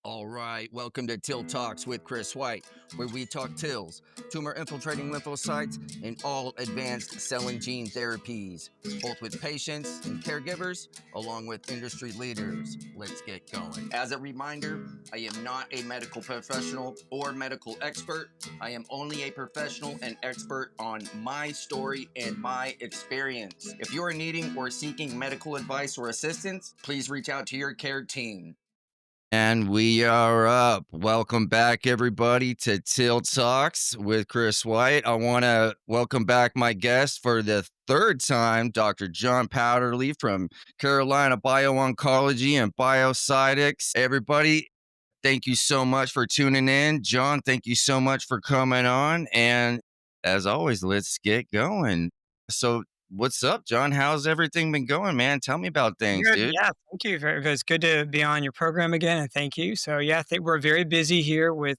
All right, welcome to TIL Talks with Chris White, where we talk TILs, tumor infiltrating lymphocytes, and all advanced cell and gene therapies, both with patients and caregivers, along with industry leaders. Let's get going. As a reminder, I am not a medical professional or medical expert. I am only a professional and expert on my story and my experience. If you are needing or seeking medical advice or assistance, please reach out to your care team. And we are up. Welcome back, everybody, to Till Talks with Chris White. I want to welcome back my guest for the third time, Dr. John Powderly from Carolina BioOncology and BioCytics. Everybody, thank you so much for tuning in. John, thank you so much for coming on. And as always, let's get going. So, what's up, John? How's everything been going, man? Tell me about things, Good. dude. Yeah. Thank you. It's good to be on your program again, and thank you. So, yeah, I think we're very busy here with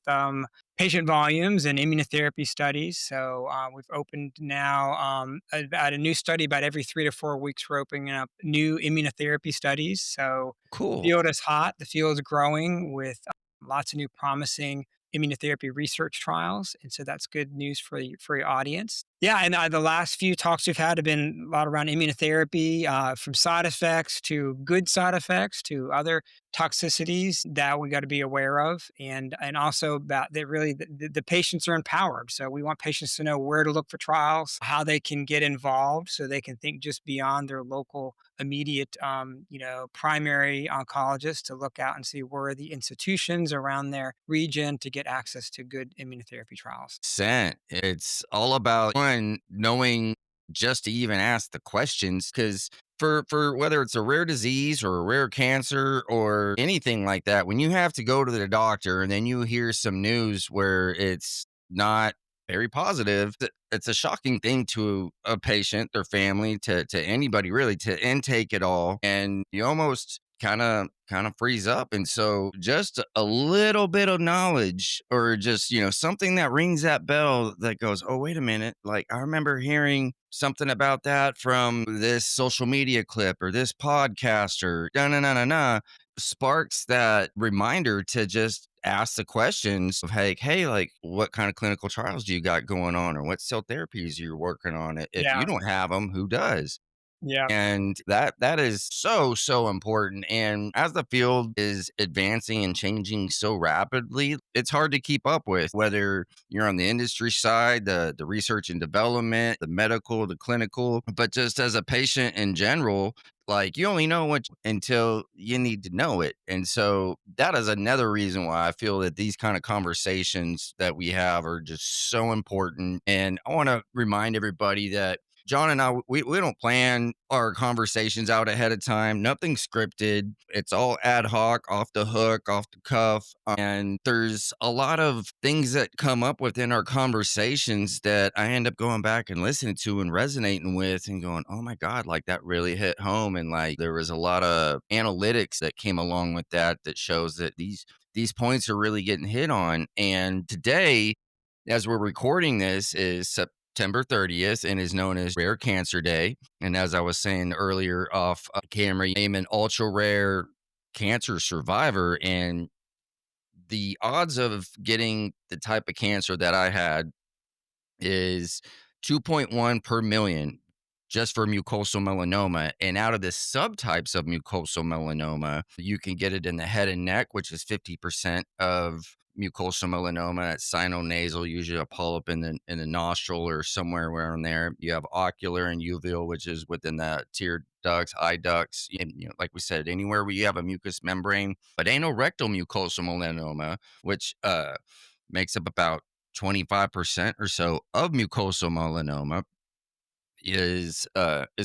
patient volumes and immunotherapy studies. So, we've opened now about a new study about every 3 to 4 weeks. We're opening up new immunotherapy studies. So, the Cool. field is hot. The field is growing with lots of new promising immunotherapy research trials, and so that's good news for your audience. Yeah, and the last few talks we've had have been a lot around immunotherapy, from side effects to good side effects to other toxicities that we got to be aware of, and also about that really the patients are empowered. So we want patients to know where to look for trials, how they can get involved, so they can think just beyond their local immediate, primary oncologist to look out and see where are the institutions around their region to get access to good immunotherapy trials. Percent. It's all about one knowing just to even ask the questions because for whether it's a rare disease or a rare cancer or anything like that, when you have to go to the doctor and then you hear some news where it's not very positive, it's a shocking thing to a patient, their family, to anybody really to intake it all, and you almost kind of freeze up. And so just a little bit of knowledge or just something that rings that bell that goes, oh, wait a minute, like I remember hearing something about that from this social media clip or this podcast or na na na na na, sparks that reminder to just ask the questions of, hey, like what kind of clinical trials do you got going on or what cell therapies you're working on? If you Yeah, don't have them, who does? yeah, And that is so important. And as the field is advancing and changing so rapidly, it's hard to keep up with, whether you're on the industry side, the research and development, the medical, the clinical, but just as a patient in general, like you only know what until you need to know it. And so that is another reason why I feel that these kind of conversations that we have are just so important. And I want to remind everybody that John and I, we don't plan our conversations out ahead of time. Nothing scripted. It's all ad hoc, off the hook, off the cuff. And there's a lot of things that come up within our conversations that I end up going back and listening to and resonating with and going, oh my God, like that really hit home. And like there was a lot of analytics that came along with that that shows that these points are really getting hit on. And today, as we're recording this, is September 30th and is known as Rare Cancer Day. And as I was saying earlier off camera, I'm an ultra rare cancer survivor. And the odds of getting the type of cancer that I had is 2.1 per million just for mucosal melanoma. And out of the subtypes of mucosal melanoma, you can get it in the head and neck, which is 50% of mucosal melanoma. That's sinonasal, usually a polyp in the nostril or somewhere around there. You have ocular and uveal, which is within the tear ducts, eye ducts, and like we said, anywhere where you have a mucous membrane. But anorectal mucosal melanoma, which makes up about 25% or so of mucosal melanoma, is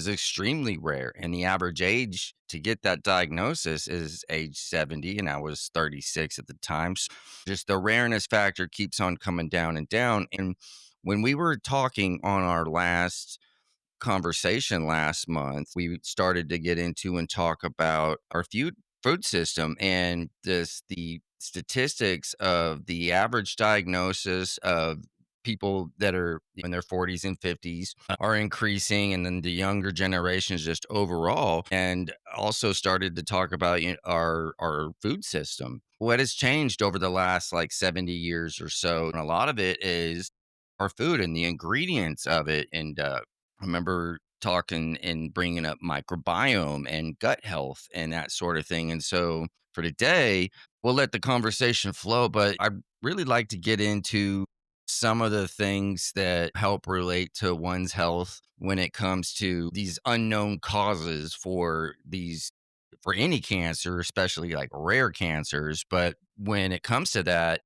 extremely rare, and the average age to get that diagnosis is age 70, and I was 36 at the time. So just the rareness factor keeps on coming down and down. And when we were talking on our last conversation last month, we started to get into and talk about our food system and the statistics of the average diagnosis of people that are in their 40s and 50s are increasing, and then the younger generations just overall, and also started to talk about our food system. What has changed over the last like 70 years or so, and a lot of it is our food and the ingredients of it. And I remember talking and bringing up microbiome and gut health and that sort of thing. And so for today, we'll let the conversation flow, but I really like to get into some of the things that help relate to one's health when it comes to these unknown causes for any cancer, especially like rare cancers. But when it comes to that,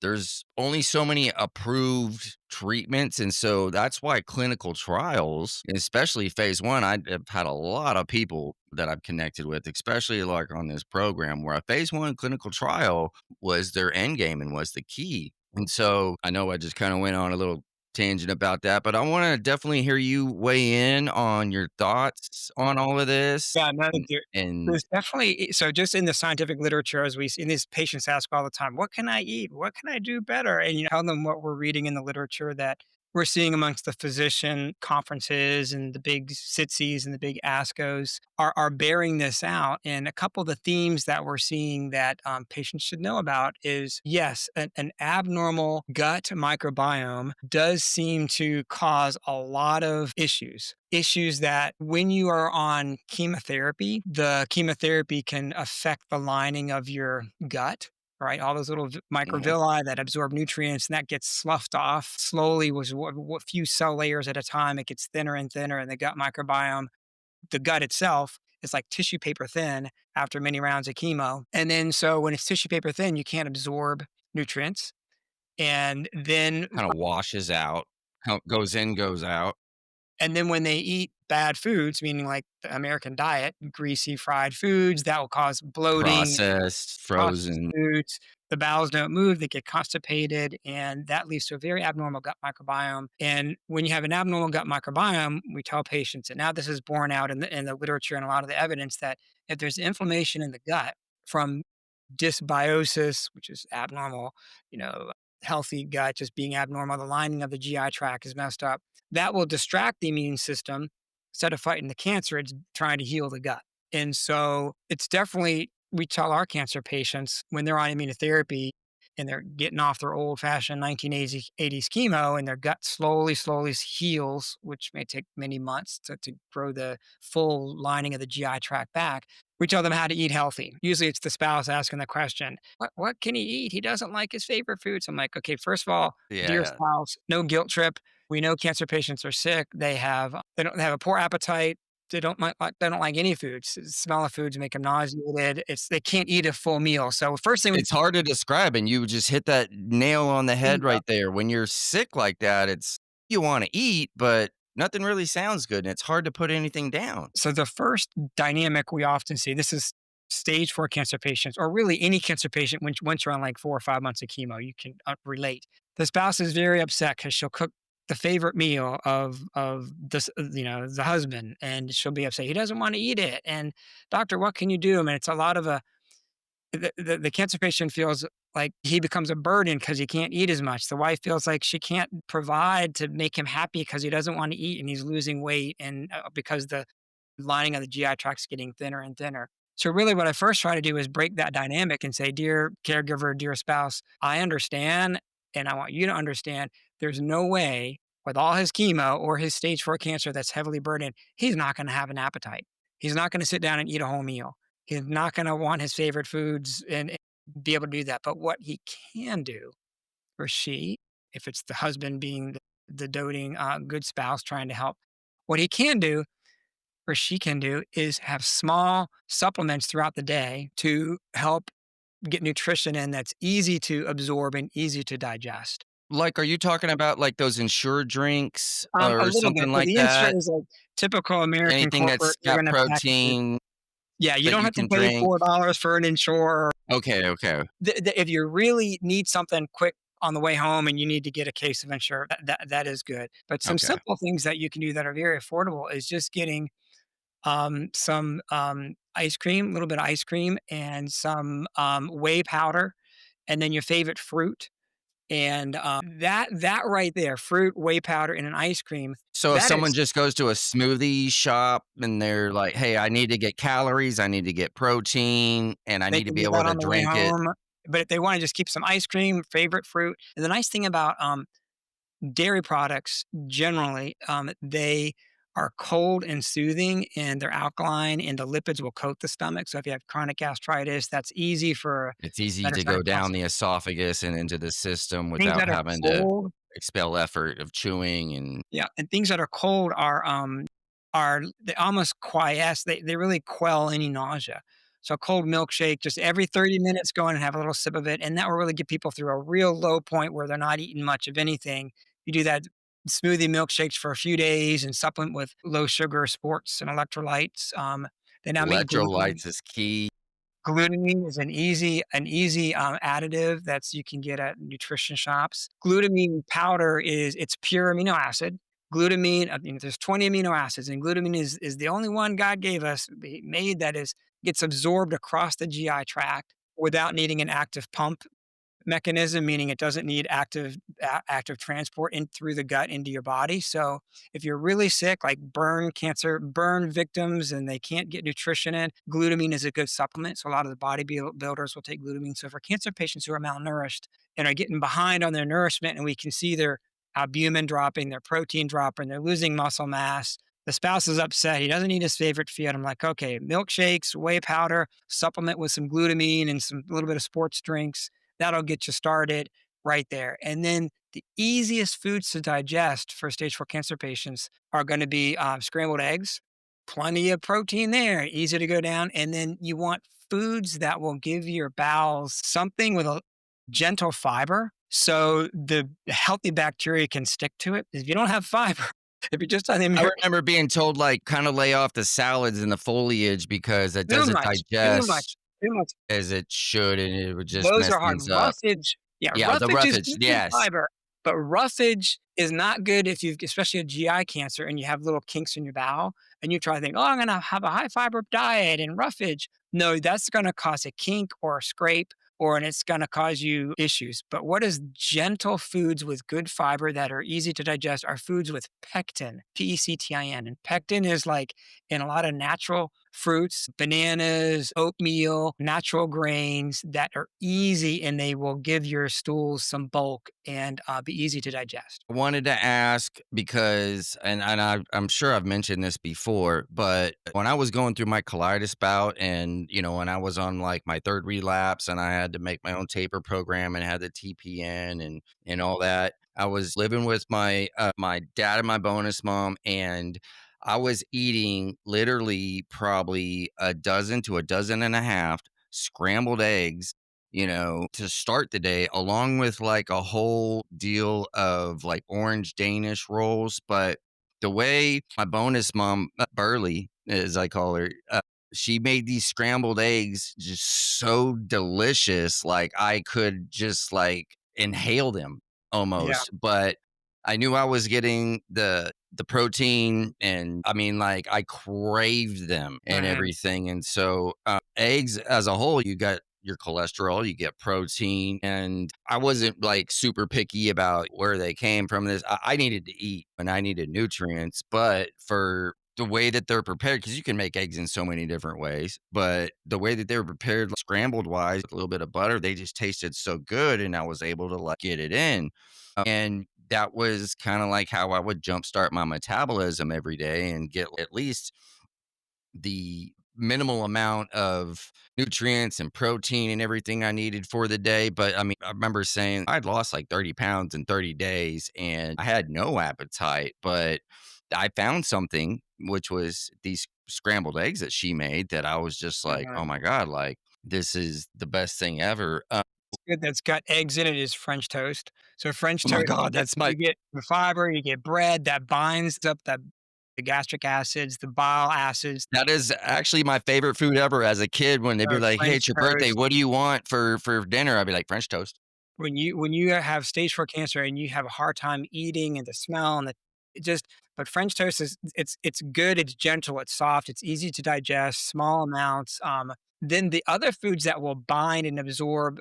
there's only so many approved treatments, and so that's why clinical trials, especially phase 1, I've had a lot of people that I've connected with, especially, like, on this program where a phase 1 clinical trial was their end game and was the key. And so, I know I just kinda went on a little tangent about that, but I wanna definitely hear you weigh in on your thoughts on all of this, Yeah, no, and there's definitely so just in the scientific literature, as we see, and these patients ask all the time, "What can I eat? What can I do better?" And you tell them what we're reading in the literature that we're seeing amongst the physician conferences and the big SITCs and the big ASCOs are bearing this out. And a couple of the themes that we're seeing that patients should know about is yes, an abnormal gut microbiome does seem to cause a lot of issues that when you are on chemotherapy, the chemotherapy can affect the lining of your gut. Right, all those little Mhm, microvilli that absorb nutrients, and that gets sloughed off slowly, was what few cell layers at a time. It gets thinner and thinner, and the gut microbiome, the gut itself, is like tissue paper thin after many rounds of chemo. And then, so when it's tissue paper thin, you can't absorb nutrients, and then kinda washes out, how it goes in, goes out, when they eat bad foods, meaning like the American diet, greasy fried foods, that will cause bloating, processed, processed frozen. foods, the bowels don't move, they get constipated, and that leads to a very abnormal gut microbiome. And when you have an abnormal gut microbiome, we tell patients, and now this is borne out in the literature and a lot of the evidence, that if there's inflammation in the gut from dysbiosis, which is abnormal, you know, healthy gut just being abnormal, the lining of the GI tract is messed up, that will distract the immune system. Instead of fighting the cancer, it's trying to heal the gut. And so it's definitely, we tell our cancer patients when they're on immunotherapy and they're getting off their old fashioned 1980s chemo and their gut slowly heals, which may take many months to grow the full lining of the GI tract back. We tell them how to eat healthy. Usually it's the spouse asking the question, what can he eat? He doesn't like his favorite foods. I'm like, okay, first of all, Yeah, dear yeah. spouse, no guilt trip. We know cancer patients are sick. They don't have a poor appetite. They don't like any foods. The smell of foods make them nauseated. They can't eat a full meal. So first thing we It's hard to describe, and you just hit that nail on the head right there. When you're sick like that, it's you wanna eat, but nothing really sounds good, and it's hard to put anything down. So the first dynamic we often see, this is stage 4 cancer patients, or really any cancer patient, once you're on like 4 or 5 months of chemo, you can relate. The spouse is very upset because she'll cook the favorite meal of this, the husband, and she'll be upset. He doesn't want to eat it. And doctor, what can you do? I mean, it's a lot of the cancer patient feels like he becomes a burden because he can't eat as much. The wife feels like she can't provide to make him happy because he doesn't want to eat and he's losing weight, and because the lining of the GI tract's getting thinner and thinner. So really what I first try to do is break that dynamic and say, dear caregiver, dear spouse, I understand, and I want you to understand there's no way with all his chemo or his stage 4 cancer that's heavily burdened, he's not going to have an appetite. He's not going to sit down and eat a whole meal. He's not going to want his favorite foods and be able to do that. But what he can do, or she, if it's the husband being the doting, good spouse trying to help, what he can do or she can do is have small supplements throughout the day to help get nutrition in that's easy to absorb and easy to digest. Like, are you talking about, like, those Ensure drinks A or little bit. something So like the insert that? is like typical American Anything that's corporate. They're got going to package it. protein Yeah, you that don't you have to can pay drink? $4 for an Ensure. Okay, okay, If you really need something quick on the way home and you need to get a case of Ensure, that is good. But some okay. simple things that you can do that are very affordable is just getting some ice cream, a little bit of ice cream, and some whey powder, and then your favorite fruit. And that right there, fruit, whey powder, and an ice cream, So if that someone is just goes to a smoothie shop and they're like, "Hey, I need to get calories, I need to get protein, and I they need to can be do able that to on the way drink it." home. But if they want to just keep some ice cream, favorite fruit, and the nice thing about dairy products generally, they are cold and soothing, and they're alkaline, and the lipids will coat the stomach. So if you have chronic gastritis, that's easy for It's easy to go metastatic down prostate. the esophagus and into the system Things without that are having to cold, expel effort of chewing and yeah, and things that are cold are they almost quiesce. They really quell any nausea. So cold milkshake, just every 30 minutes, go in and have a little sip of it, and that will really get people through a real low point where they're not eating much of anything. You do that smoothie milkshakes for a few days and supplement with low sugar sports and electrolytes. They now make gluten. electrolytes is key. Glutamine is an easy additive that's you can get at nutrition shops. Glutamine powder it's pure amino acid. Glutamine, there's 20 amino acids, and glutamine is the only one God gave us, made that is gets absorbed across the GI tract without needing an active pump mechanism, meaning it doesn't need active transport in through the gut into your body. So if you're really sick, like burn victims, and they can't get nutrition in, glutamine is a good supplement. So a lot of the bodybuilders will take glutamine. So for cancer patients who are malnourished and are getting behind on their nourishment, and we can see their albumin dropping, their protein dropping, they're losing muscle mass. The spouse is upset. He doesn't eat his favorite food. I'm like, okay, milkshakes, whey powder, supplement with some glutamine and some a little bit of sports drinks. That'll get you started right there. And then the easiest foods to digest for stage 4 cancer patients are going to be scrambled eggs, plenty of protein there, easy to go down. And then you want foods that will give your bowels something with a gentle fiber so the healthy bacteria can stick to it. If you don't have fiber, if you're just on the I American, remember being told, like, kinda lay off the salads and the foliage because it too doesn't much, too much, digest too much. as it should, and it would just Those mess are hard. things up. Roughage, yeah, Yeah, the roughage is roughage, good for yes. fiber, but roughage is not good if you've especially a GI cancer and you have little kinks in your bowel and you try to think, "Oh, I'm gonna have a high fiber diet and roughage." No, that's gonna cause a kink or a scrape and it's gonna cause you issues. But what is gentle foods with good fiber that are easy to digest are foods with pectin, Pectin. And pectin is like in a lot of natural fruits, bananas, oatmeal, natural grains that are easy and they will give your stools some bulk and be easy to digest. I wanted to ask because I'm sure I've mentioned this before, but when I was going through my colitis bout and, when I was on, like, my 3rd relapse and I had to make my own taper program and had the TPN and all that, I was living with my dad and my bonus mom, and I was eating literally probably a dozen to a dozen and a half scrambled eggs, to start the day, along with like a whole deal of like orange Danish rolls. But the way my bonus mom, Burley, as I call her, she made these scrambled eggs just so delicious. Like I could just like inhale them Yeah, almost. But I knew I was getting the protein, and I mean, like, I craved them and right. everything, and so, eggs as a whole, you got your cholesterol, you get protein, and I wasn't, like, super picky about where they came from. I needed to eat, and I needed nutrients, but for the way that they're prepared, because you can make eggs in so many different ways, but the way that they were prepared, like, scrambled wise, with a little bit of butter, they just tasted so good, and I was able to, like, get it in. And that was kinda like how I would jumpstart my metabolism every day and get at least the minimal amount of nutrients and protein and everything I needed for the day. But I mean, I remember saying I'd lost like 30 pounds in 30 days and I had no appetite, but I found something, which was these scrambled eggs that she made, that I was just like, Uh-huh. oh my God, like this is the best thing ever. Good that's got eggs in it is French toast. So French Oh my toast, God, that's my you get the fiber, you get bread that binds up the gastric acids, the bile acids, That is actually my favorite food ever as a kid when they'd be like, "Hey, French it's your birthday. toast. What do you want for dinner?" I'd be like, "French toast." When you have stage 4 cancer and you have a hard time eating and the smell and the it just but French toast is it's good, it's gentle, it's soft, it's easy to digest, small amounts. then the other foods that will bind and absorb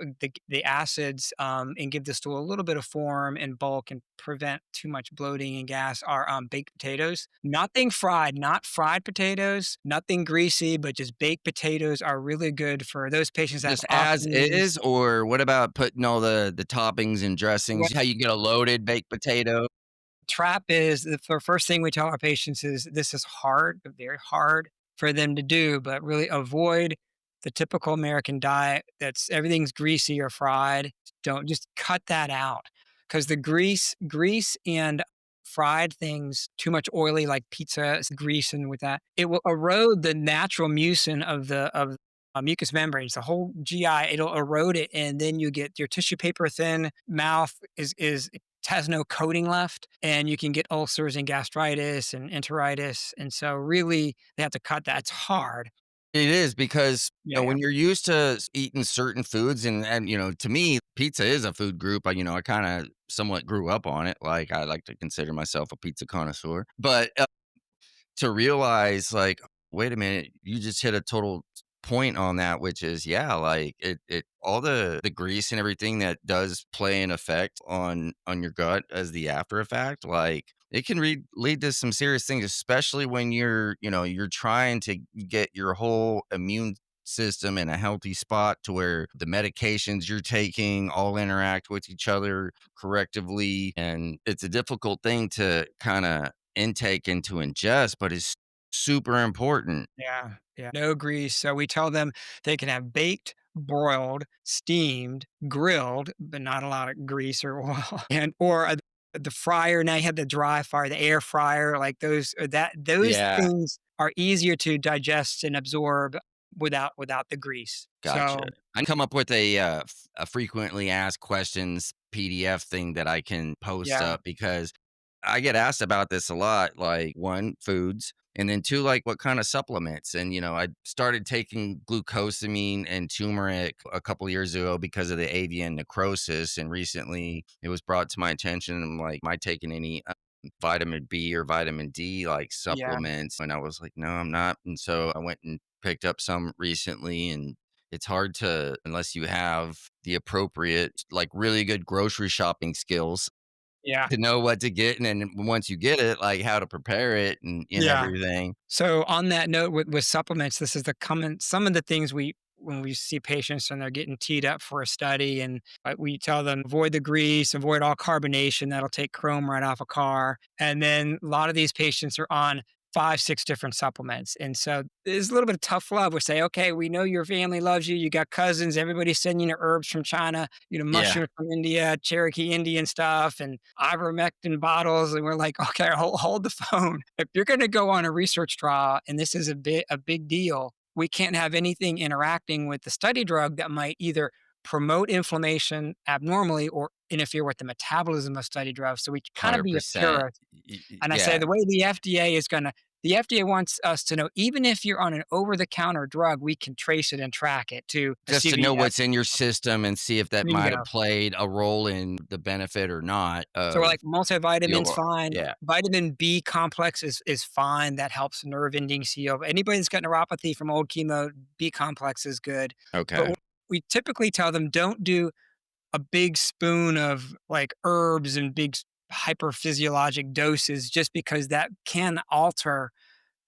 the acids, and give the stool a little bit of form and bulk and prevent too much bloating and gas are baked potatoes. Nothing fried, not fried potatoes, nothing greasy, but just baked potatoes are really good for those patients that have Just as Autism. is, or what about putting all the toppings and dressings? How you get a loaded baked potato? Trap is the first thing we tell our patients is this is hard, very hard for them to do, but really avoid the typical American diet that's everything's greasy or fried. Don't just cut that out because the grease and fried things, too much oily like pizza is grease and with that, it will erode the natural mucin of the of mucous membranes, the whole GI, it'll erode it, and then you get your tissue paper thin mouth is has no coating left, and you can get ulcers and gastritis and enteritis. And so, really, they have to cut that. It's hard. It is because, Yeah, yeah, when you're used to eating certain foods and, to me, pizza is a food group. I kinda somewhat grew up on it. Like, I like to consider myself a pizza connoisseur. But, to realize, like, wait a minute, you just hit a total point on that, which is, yeah, like, it all the grease and everything that does play an effect on your gut as the after effect, like, it can lead to some serious things, especially when you're trying to get your whole immune system in a healthy spot to where the medications you're taking all interact with each other correctively, and it's a difficult thing to kinda intake and to ingest, but it's super important. yeah, yeah. No grease. So we tell them they can have baked, broiled, steamed, grilled, but not a lot of grease or oil, and or the fryer. Now you have the dry fryer, the air fryer, like those Yeah, things are easier to digest and absorb without the grease. gotcha. So I come up with a frequently asked questions PDF thing that I can post yeah, up because I get asked about this a lot, like, 1, foods, and then 2, like, what kinda supplements, and, I started taking glucosamine and turmeric a couple years ago because of the avian necrosis, and recently it was brought to my attention, I'm like, "Am I taking any, vitamin B or vitamin D, like, yeah, supplements?" And I was like, "No, I'm not," and so I went and picked up some recently, and it's hard to unless you have the appropriate, like, really good grocery shopping skills yeah, to know what to get, and then once you get it, like, how to prepare it and yeah. everything. So on that note with supplements, this is the common some of the things we when we see patients and they're getting teed up for a study and we tell them avoid the grease, avoid all carbonation, that'll take chrome right off a car. And then a lot of these patients are on 5, 6 different supplements. And so there's a little bit of tough love. We say, okay, we know your family loves you. You got cousins, everybody's sending you herbs from China, Yeah, mushrooms from India, Cherokee Indian stuff, and ivermectin bottles. And we're like, okay, hold the phone. If you're going to go on a research trial and this is a big deal, we can't have anything interacting with the study drug that might either promote inflammation abnormally or interfere with the metabolism of study drugs. So we kind of be a 100%. purist. And I say Yeah, the way the FDA wants us to know, even if you're on an over the counter drug, we can trace it and track it to a just to know CVS. what's in your system and see if that might have Bingo. played a role in the benefit or not So we're of like the multivitamins, overall. fine. Yeah, Vitamin B complex is fine. That helps nerve endings heal. Anybody that's got neuropathy from old chemo, B complex is good. But okay. we typically tell them don't do a big spoon of like herbs and big hyper physiologic doses just because that can alter.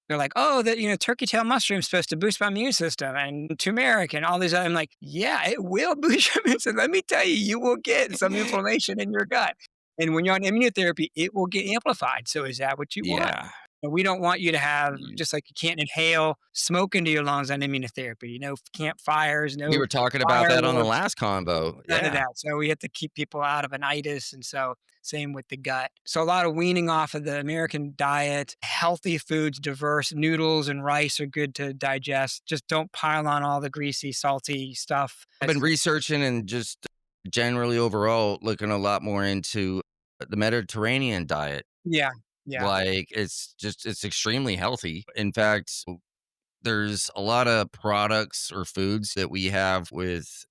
They're like, oh, turkey tail mushroom is supposed to boost my immune system and turmeric and all these other. I'm like, yeah, it will boost your immune system. Let me tell you, you will get some inflammation in your gut. And when you're on immunotherapy, it will get amplified. So is that what you want? Yeah. And we don't want you to have You just like you can't inhale smoke into your lungs on immunotherapy. No campfires, we no were talking about that on the fireworks, last convo. none of Yeah. that. So we have to keep people out of an itis. And so same with the gut. So a lot of weaning off of the American diet, healthy foods, diverse noodles and rice are good to digest. Just don't pile on all the greasy, salty stuff. I've been researching and just generally overall looking a lot more into the Mediterranean diet. Yeah. Yeah. Like, it's extremely healthy. In fact, there's a lot of products or foods that we have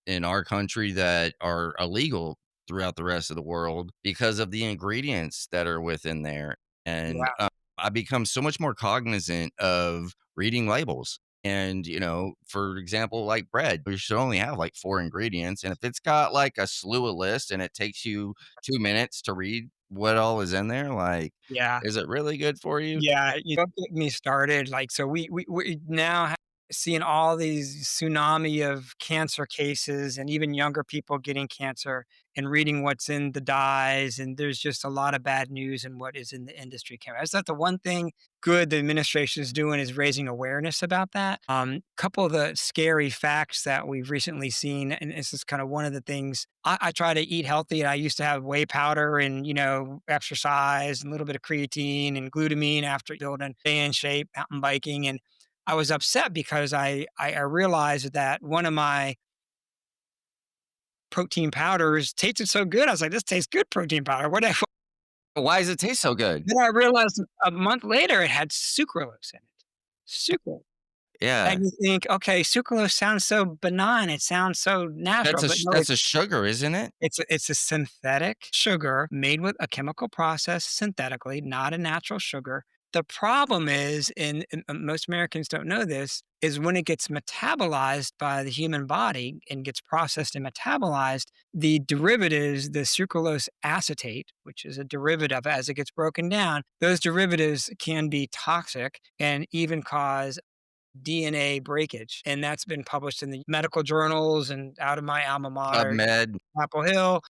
in our country that are illegal throughout the rest of the world because of the ingredients that are within there. And, Yeah. I become so much more cognizant of reading labels. And, for example, like bread, we should only have like 4 ingredients. And if it's got like a slew of lists and it takes you 2 minutes to read what all is in there, like, Yeah. is it really good for you? Yeah, you don't get me started, like, so we now seeing all these tsunami of cancer cases and even younger people getting cancer and reading what's in the dyes, and there's just a lot of bad news in what is in the industry chemi Is that the one thing good the administration is doing is raising awareness about that. Couple of the scary facts that we've recently seen, and this is kind of one of the things I try to eat healthy. And I used to have whey powder and exercise and a little bit of creatine and glutamine after building stay in shape, mountain biking, and I was upset because I realized that one of my protein powders tasted so good. I was like, "This tastes good, protein powder." Whatever. Why does it taste so good? Then I realized a month later it had sucralose in it. Sucralose. Yeah. And you think, okay, sucralose sounds so benign. It sounds so natural, but no, That's a sugar, isn't it? it's a synthetic sugar made with a chemical process synthetically, not a natural sugar. The problem is, and most Americans don't know this, is when it gets metabolized by the human body and gets processed and metabolized, the derivatives, the sucralose acetate, which is a derivative as it gets broken down, those derivatives can be toxic and even cause DNA breakage. And that's been published in the medical journals and out of my alma mater, PubMed. Chapel Hill.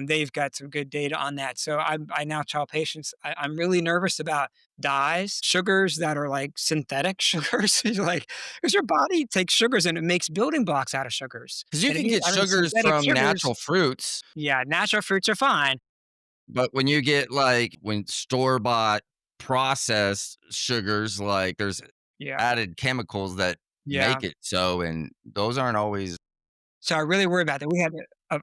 They've got some good data on that. So I now tell patients I'm really nervous about dyes, sugars that are like synthetic sugars. Like, because your body takes sugars and it makes building blocks out of sugars. Because you And if can you, get I mean, sugars synthetic from sugars, natural fruits, yeah, natural fruits are fine. but when you get, like when store-bought processed sugars, like, there's Yeah, added chemicals that yeah. make it so, and those aren't always. So I really worry about that. We had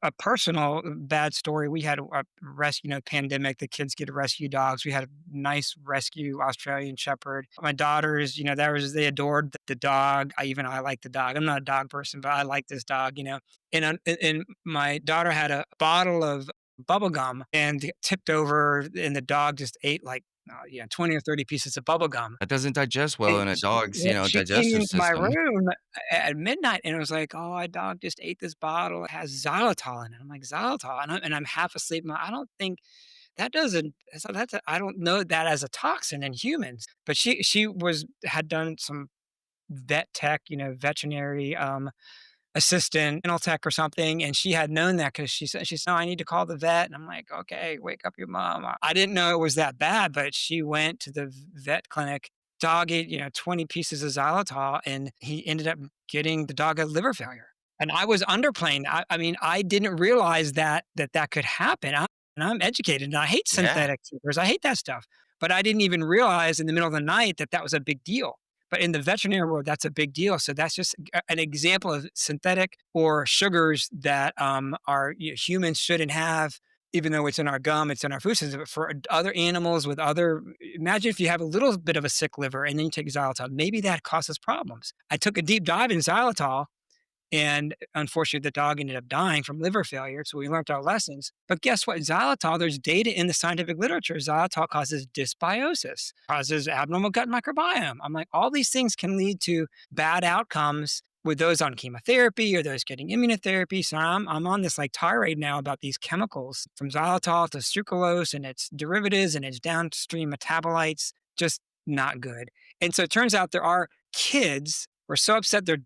a personal bad story. We had a rescue, pandemic. The kids get rescue dogs. We had a nice rescue Australian Shepherd. My daughters, they adored the dog. I like the dog. I'm not a dog person, but I like this dog. And my daughter had a bottle of bubble gum and it tipped over, and the dog just ate like 20 or 30 pieces of bubble gum. It doesn't digest well And in a sh dog's, yeah, she came digestive into my system. room at midnight and it was like, "Oh, a dog just ate this bottle. It has xylitol in it." I'm like, "Xylitol?" And I'm half asleep. I don't think that doesn't that's a I don't know that as a toxin in humans. But she had done some vet tech, veterinary, assistant, dental tech or something, and she had known that because she said, "Oh, I need to call the vet." And I'm like, "Okay, wake up your mom." I didn't know it was that bad, but she went to the vet clinic. Dog ate, 20 pieces of xylitol, and he ended up getting the dog had liver failure. And I was underplaying. I mean, I didn't realize that could happen. And I'm educated, and I hate Yeah. synthetic sugars. I hate that stuff. But I didn't even realize in the middle of the night that was a big deal. But in the veterinary world, that's a big deal. So that's just an example of synthetic or sugars that humans shouldn't have, even though it's in our gum, it's in our food system. But for other animals with imagine if you have a little bit of a sick liver and then you take xylitol, maybe that causes problems. I took a deep dive in xylitol and unfortunately, the dog ended up dying from liver failure. So we learned our lessons. But guess what? Xylitol, there's data in the scientific literature. Xylitol causes dysbiosis, causes abnormal gut microbiome. I'm like, all these things can lead to bad outcomes with those on chemotherapy or those getting immunotherapy. So I'm on this like tirade now about these chemicals from xylitol to sucralose and its derivatives and its downstream metabolites. Just not good. And so it turns out there are kids who are so upset their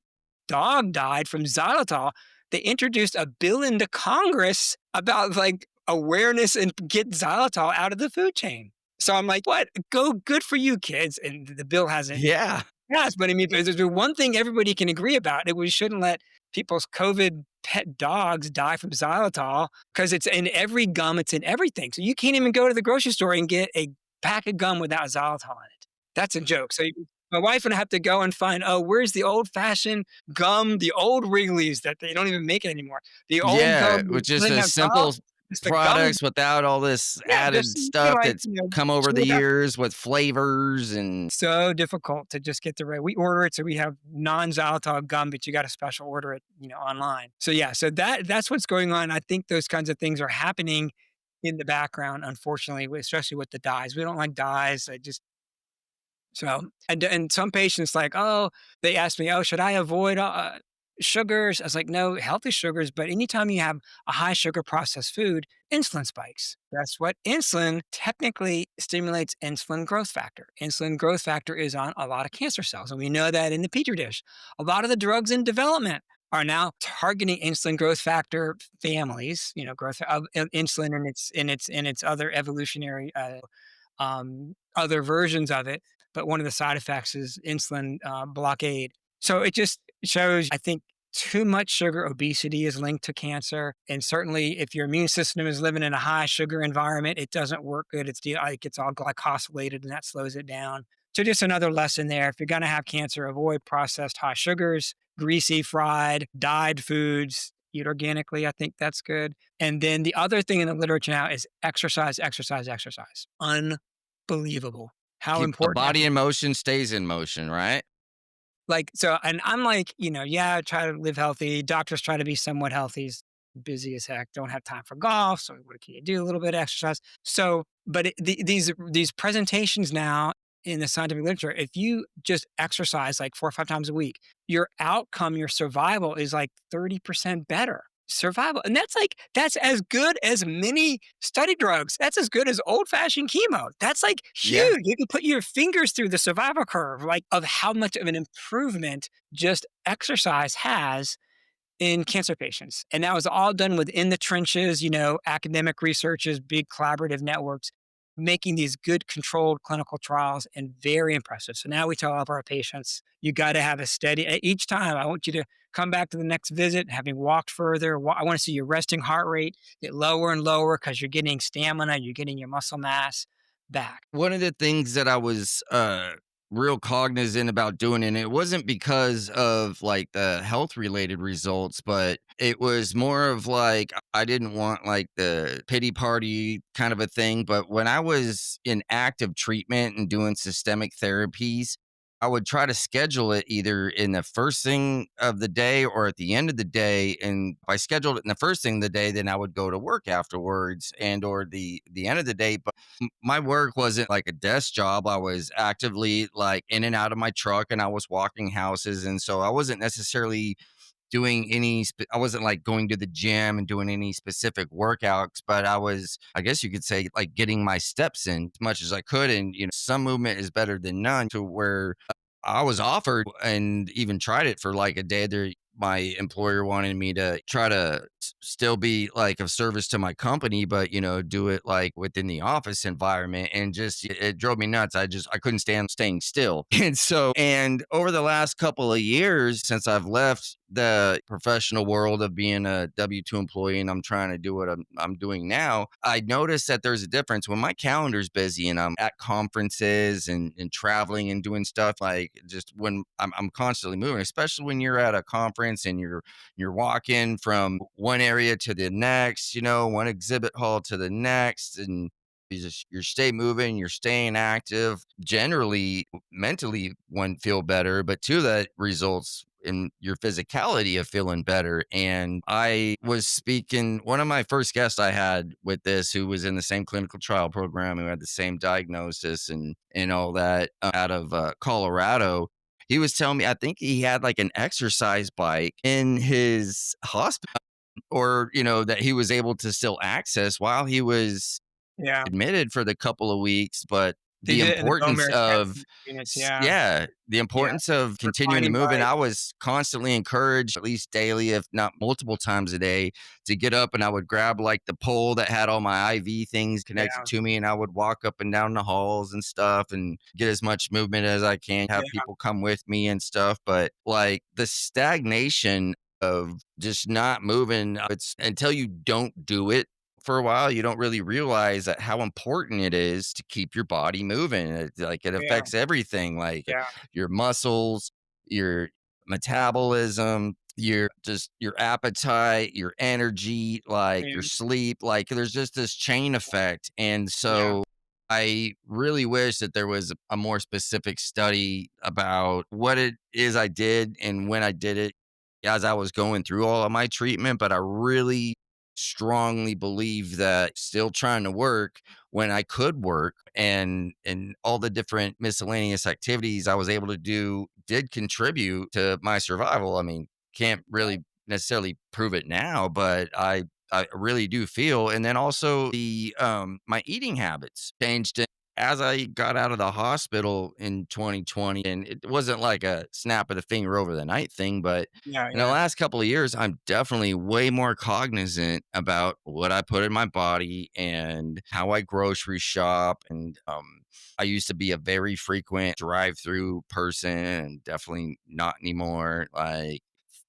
dog died from xylitol, they introduced a bill into Congress about like awareness and get xylitol out of the food chain. So I'm like, what? Go, good for you, kids. And the bill hasn't Yeah. passed. But I mean, there's one thing everybody can agree about: that we shouldn't let people's COVID pet dogs die from xylitol because it's in every gum, it's in everything. So you can't even go to the grocery store and get a pack of gum without xylitol in it. That's a joke. So my wife and I have to go and find, oh, where's the old fashioned gum, the old Wrigley's that they don't even make it anymore. The old Yeah, gum that with just doesn't a have salt. simple It's the gum. products without all this Yeah, just added stuff like, that's come over the chew it up. years with flavors and. So difficult to just get the right. We order it, so we have non-xylitol gum, but you got to special order it, online. So yeah, so that's what's going on. I think those kinds of things are happening in the background, unfortunately, especially with the dyes. We don't like dyes. I just So, and some patients like, oh, they ask me, oh, should I avoid sugars? I was like, no, healthy sugars. But anytime you have a high sugar processed food, insulin spikes. That's what insulin technically stimulates insulin growth factor. Insulin growth factor is on a lot of cancer cells. And we know that in the petri dish. A lot of the drugs in development are now targeting insulin growth factor families, growth of insulin and its other evolutionary other versions of it. But one of the side effects is insulin blockade. So it just shows, I think, too much sugar obesity is linked to cancer. And certainly, if your immune system is living in a high sugar environment, it doesn't work good. It gets all glycosylated and that slows it down. So, just another lesson there. If you're going to have cancer, avoid processed high sugars, greasy, fried, dyed foods. Eat organically. I think that's good. And then the other thing in the literature now is exercise, exercise, exercise. Unbelievable how Keep the important. body in motion stays in motion, right? Like, so, and I'm like, yeah, try to live healthy. Doctors try to be somewhat healthy. He's busy as heck. Don't have time for golf. So what can you do? A little bit of exercise. So, but these presentations now in the scientific literature, if you just exercise like 4 or 5 times a week, your outcome, your survival is like 30% better. Survival. And that's as good as many study drugs. That's as good as old fashioned chemo. That's like Yeah. huge. You can put your fingers through the survival curve, like of how much of an improvement just exercise has in cancer patients. And that was all done within the trenches, academic researchers, big collaborative networks, making these good controlled clinical trials and very impressive. So now we tell all of our patients, you got to have a steady, each time I want you to come back to the next visit, having walked further. I want to see your resting heart rate get lower and lower because you're getting stamina, you're getting your muscle mass back. One of the things that I was real cognizant about doing, and it wasn't because of like the health related results, but it was more of like I didn't want like the pity party kind of a thing. But when I was in active treatment and doing systemic therapies, I would try to schedule it either in the first thing of the day or at the end of the day. And if I scheduled it in the first thing of the day, then I would go to work afterwards and or the end of the day. But my work wasn't like a desk job. I was actively like in and out of my truck and I was walking houses. And so I wasn't necessarily doing I wasn't like going to the gym and doing any specific workouts, but I was, I guess you could say, like getting my steps in as much as I could. And, some movement is better than none to where I was offered and even tried it for like a day there. My employer wanted me to try to still be like of service to my company, but do it like within the office environment. And just it drove me nuts. I couldn't stand staying still. And over the last couple of years since I've left the professional world of being a W-2 employee and I'm trying to do what I'm doing now, I noticed that there's a difference when my calendar's busy and I'm at conferences and traveling and doing stuff like just when I'm constantly moving, especially when you're at a conference and you're walking from one area to the next, one exhibit hall to the next, and you're stay moving, you're staying active. Generally, mentally, one feel better, but two, that results in your physicality of feeling better. And I was speaking, one of my first guests I had with this, who was in the same clinical trial program, who had the same diagnosis and all that, out of Colorado. He was telling me, I think he had like an exercise bike in his hospital, or that he was able to still access while he was Yeah. admitted for the couple of weeks. But They the did it in the bone importance marrow of transplant units. Yeah. yeah, the Yeah. importance of continuing to Reclining move, and bike. I was constantly encouraged, at least daily, if not multiple times a day, to get up and I would grab like the pole that had all my IV things connected Yeah. to me, and I would walk up and down the halls and stuff and get as much movement as I can, have Yeah. people come with me and stuff. But like the stagnation of just not moving, it's until you don't do it for a while, you don't really realize that how important it is to keep your body moving. It Yeah. affects everything, like Yeah. your muscles, your metabolism, your appetite, your energy, like Yeah. your sleep. Like there's just this chain effect. And Yeah. so I really wish that there was a more specific study about what it is I did and when I did it as I was going through all of my treatment. But I really strongly believe that still trying to work when I could work, and all the different miscellaneous activities I was able to do did contribute to my survival. I mean, can't really necessarily prove it now, but I really do feel. And then also the my eating habits changed as I got out of the hospital in 2020, and it wasn't like a snap of the finger over the night thing, but Yeah, in the yeah. last couple of years, I'm definitely way more cognizant about what I put in my body and how I grocery shop. And I used to be a very frequent drive-through person, and definitely not anymore. Like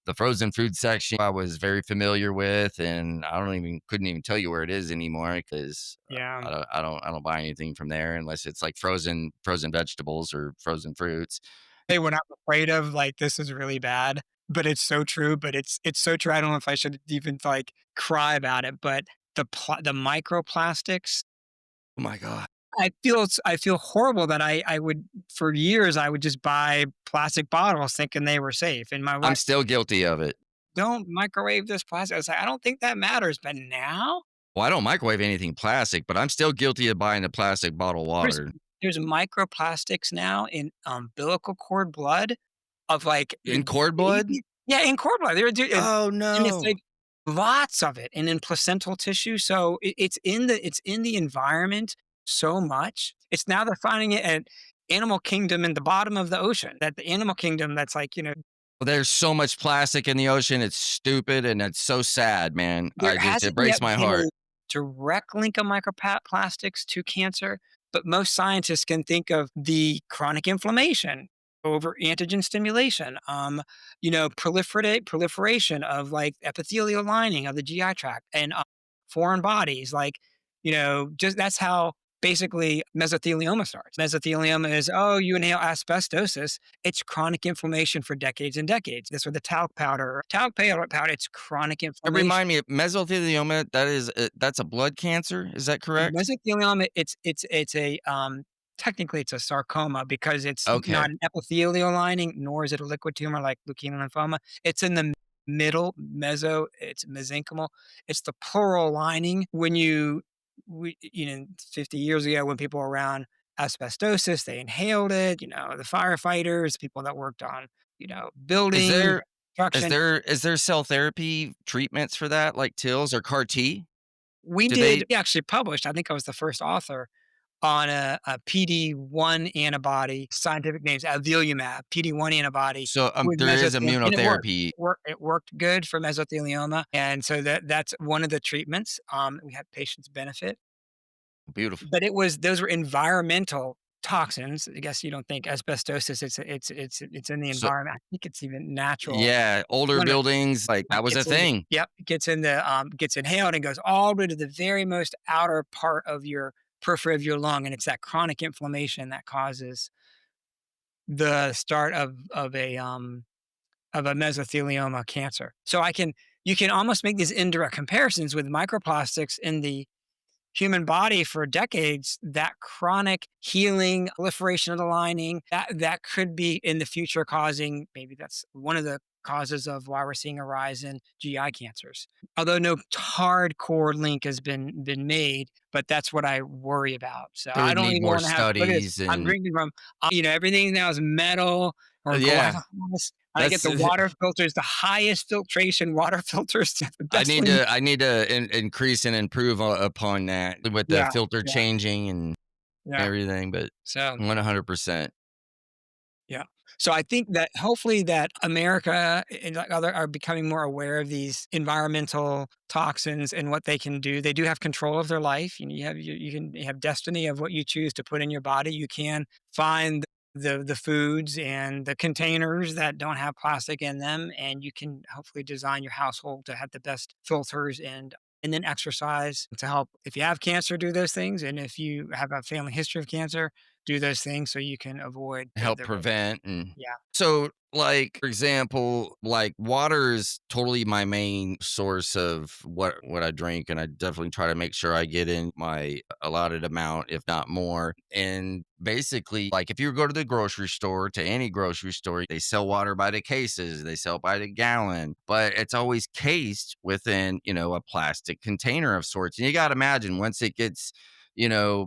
the frozen food section I was very familiar with, and I don't even couldn't even tell you where it is anymore because Yeah. I don't buy anything from there unless it's like frozen vegetables or frozen fruits. Hey, what I'm afraid of, like, this is really bad, but it's so true, but it's so true, I don't know if I should even, like, cry about it, but the microplastics, Oh my god. I feel horrible that I would for years, I would just buy plastic bottles thinking they were safe, and my I'm wife, still guilty of it. "Don't microwave this plastic." I was like, "I don't think that matters," but now Well, I don't microwave anything plastic, but I'm still guilty of buying the plastic bottled there's water. there's microplastics now in umbilical cord blood of, like, In the cord blood? baby, yeah, in cord blood, they're do Oh, and it's, no. like, lots of it, and in placental tissue, so it's in the environment so much. It's now they're finding it at animal kingdom in the bottom of the ocean, that the animal kingdom that's, like, There's so much plastic in the ocean, it's stupid, and it's so sad, man. there It hasn't breaks yet my been heart. a direct link of microplastics to cancer, but most scientists can think of the chronic inflammation over antigen stimulation, proliferation of like epithelial lining of the GI tract and foreign bodies. Like, just that's how basically mesothelioma starts. Mesothelioma is, oh, you inhale asbestosis. It's chronic inflammation for decades and decades. That's where the talc powder, it's chronic And inflammation. remind me, mesothelioma, that's a blood cancer, is that The correct? mesothelioma, it's a, technically it's a sarcoma because it's not Okay. an epithelial lining, nor is it a liquid tumor like leukemia lymphoma. It's in the middle, it's mesenchymal. It's the pleural lining. When 50 years ago, when people were around asbestosis, they inhaled it, the firefighters, people that worked on, Is buildings, there construction. is there cell therapy treatments for that, like TILs or CAR T? Do they We actually published, I think I was the first author on a PD-1 antibody, scientific name's avelumab, PD-1 antibody so, with there is mesothelioma, and it worked. immunotherapy. It worked good for mesothelioma, and so that's one of the treatments. We had patients benefit, Beautiful. but those were environmental toxins. I guess you don't think asbestosis, it's in the So environment. I think it's even natural. yeah, older One of buildings, like, it that was a gets in the thing. yep, it gets inhaled and goes all the way to the very most outer part of your periphery of your lung, and it's that chronic inflammation that causes the start of a mesothelioma cancer. So you can almost make these indirect comparisons with microplastics in the human body for decades. That chronic healing, proliferation of the lining, that could be in the future causing, maybe that's one of the causes of why we're seeing a rise in GI cancers. Although no hardcore link has been made, but that's what I worry about. So It I would don't need even more want to have, look at this. studies I'm and drinking from, everything now is metal or yeah, glass. And I get that's the water filters, the highest filtration water filters, the best one. I need to increase and improve upon that with the Yeah, filter yeah, changing and yeah. everything, but So 100%. yeah. So I think that hopefully that America and like other are becoming more aware of these environmental toxins and what they can do. They do have control of their life. You have destiny of what you choose to put in your body. You can find the foods and the containers that don't have plastic in them, and you can hopefully design your household to have the best filters and then exercise to help if you have cancer do those things, and if you have a family history of cancer do those things so you can avoid help the risk. prevent. And Yeah. so, like, for example, like, water is totally my main source of what I drink, and I definitely try to make sure I get in my allotted amount, if not more. And basically, like, if you go to the grocery store, to any grocery store, they sell water by the cases, they sell by the gallon, but it's always cased within, a plastic container of sorts. And you got to imagine, once it gets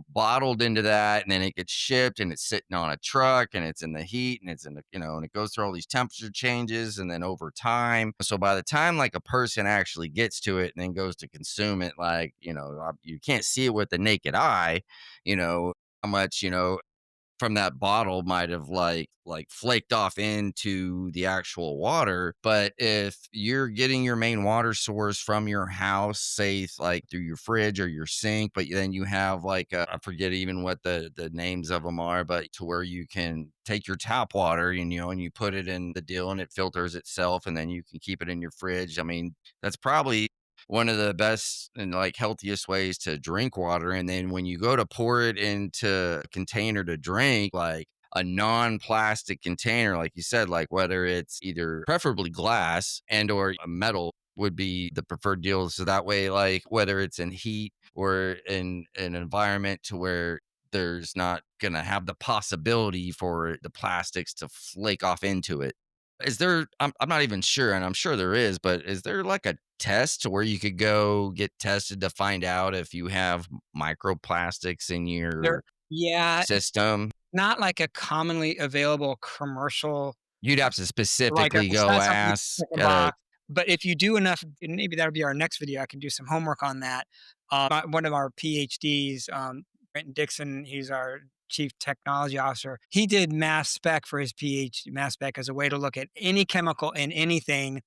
bottled into that, and then it gets shipped, and it's sitting on a truck, and it's in the heat, and it's in the, and it goes through all these temperature changes, and then over time. So by the time like a person actually gets to it and then goes to consume it, like, you can't see it with the naked eye, how much, from that bottle might have like flaked off into the actual water. But if you're getting your main water source from your house, say like through your fridge or your sink, but then you have like I forget even what the names of them are, but to where you can take your tap water and and you put it in the deal and it filters itself, and then you can keep it in your fridge. I mean, that's probably one of the best and like healthiest ways to drink water. And then when you go to pour it into a container to drink, like a non-plastic container, like you said, like whether it's either preferably glass and or a metal would be the preferred deal. So that way, like whether it's in heat or in an environment to where there's not gonna have the possibility for the plastics to flake off into it. Is there, I'm not even sure, and I'm sure there is, but is there like a test where you could go get tested to find out if you have microplastics in There your yeah, system? not like a commonly available commercial, You'd have to like, specifically it's go not something you ask check a at a box, but if you do enough, and maybe that'll be our next video, I can do some homework on that. One of our PhDs, Brenton Dixon, he's our chief technology officer. He did mass spec for his PhD, mass spec as a way to look at any chemical in anything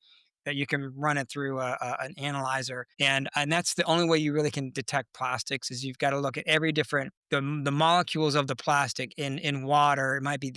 that you can run it through an analyzer, and that's the only way you really can detect plastics is you've got to look at every different the molecules of the plastic in water. It might be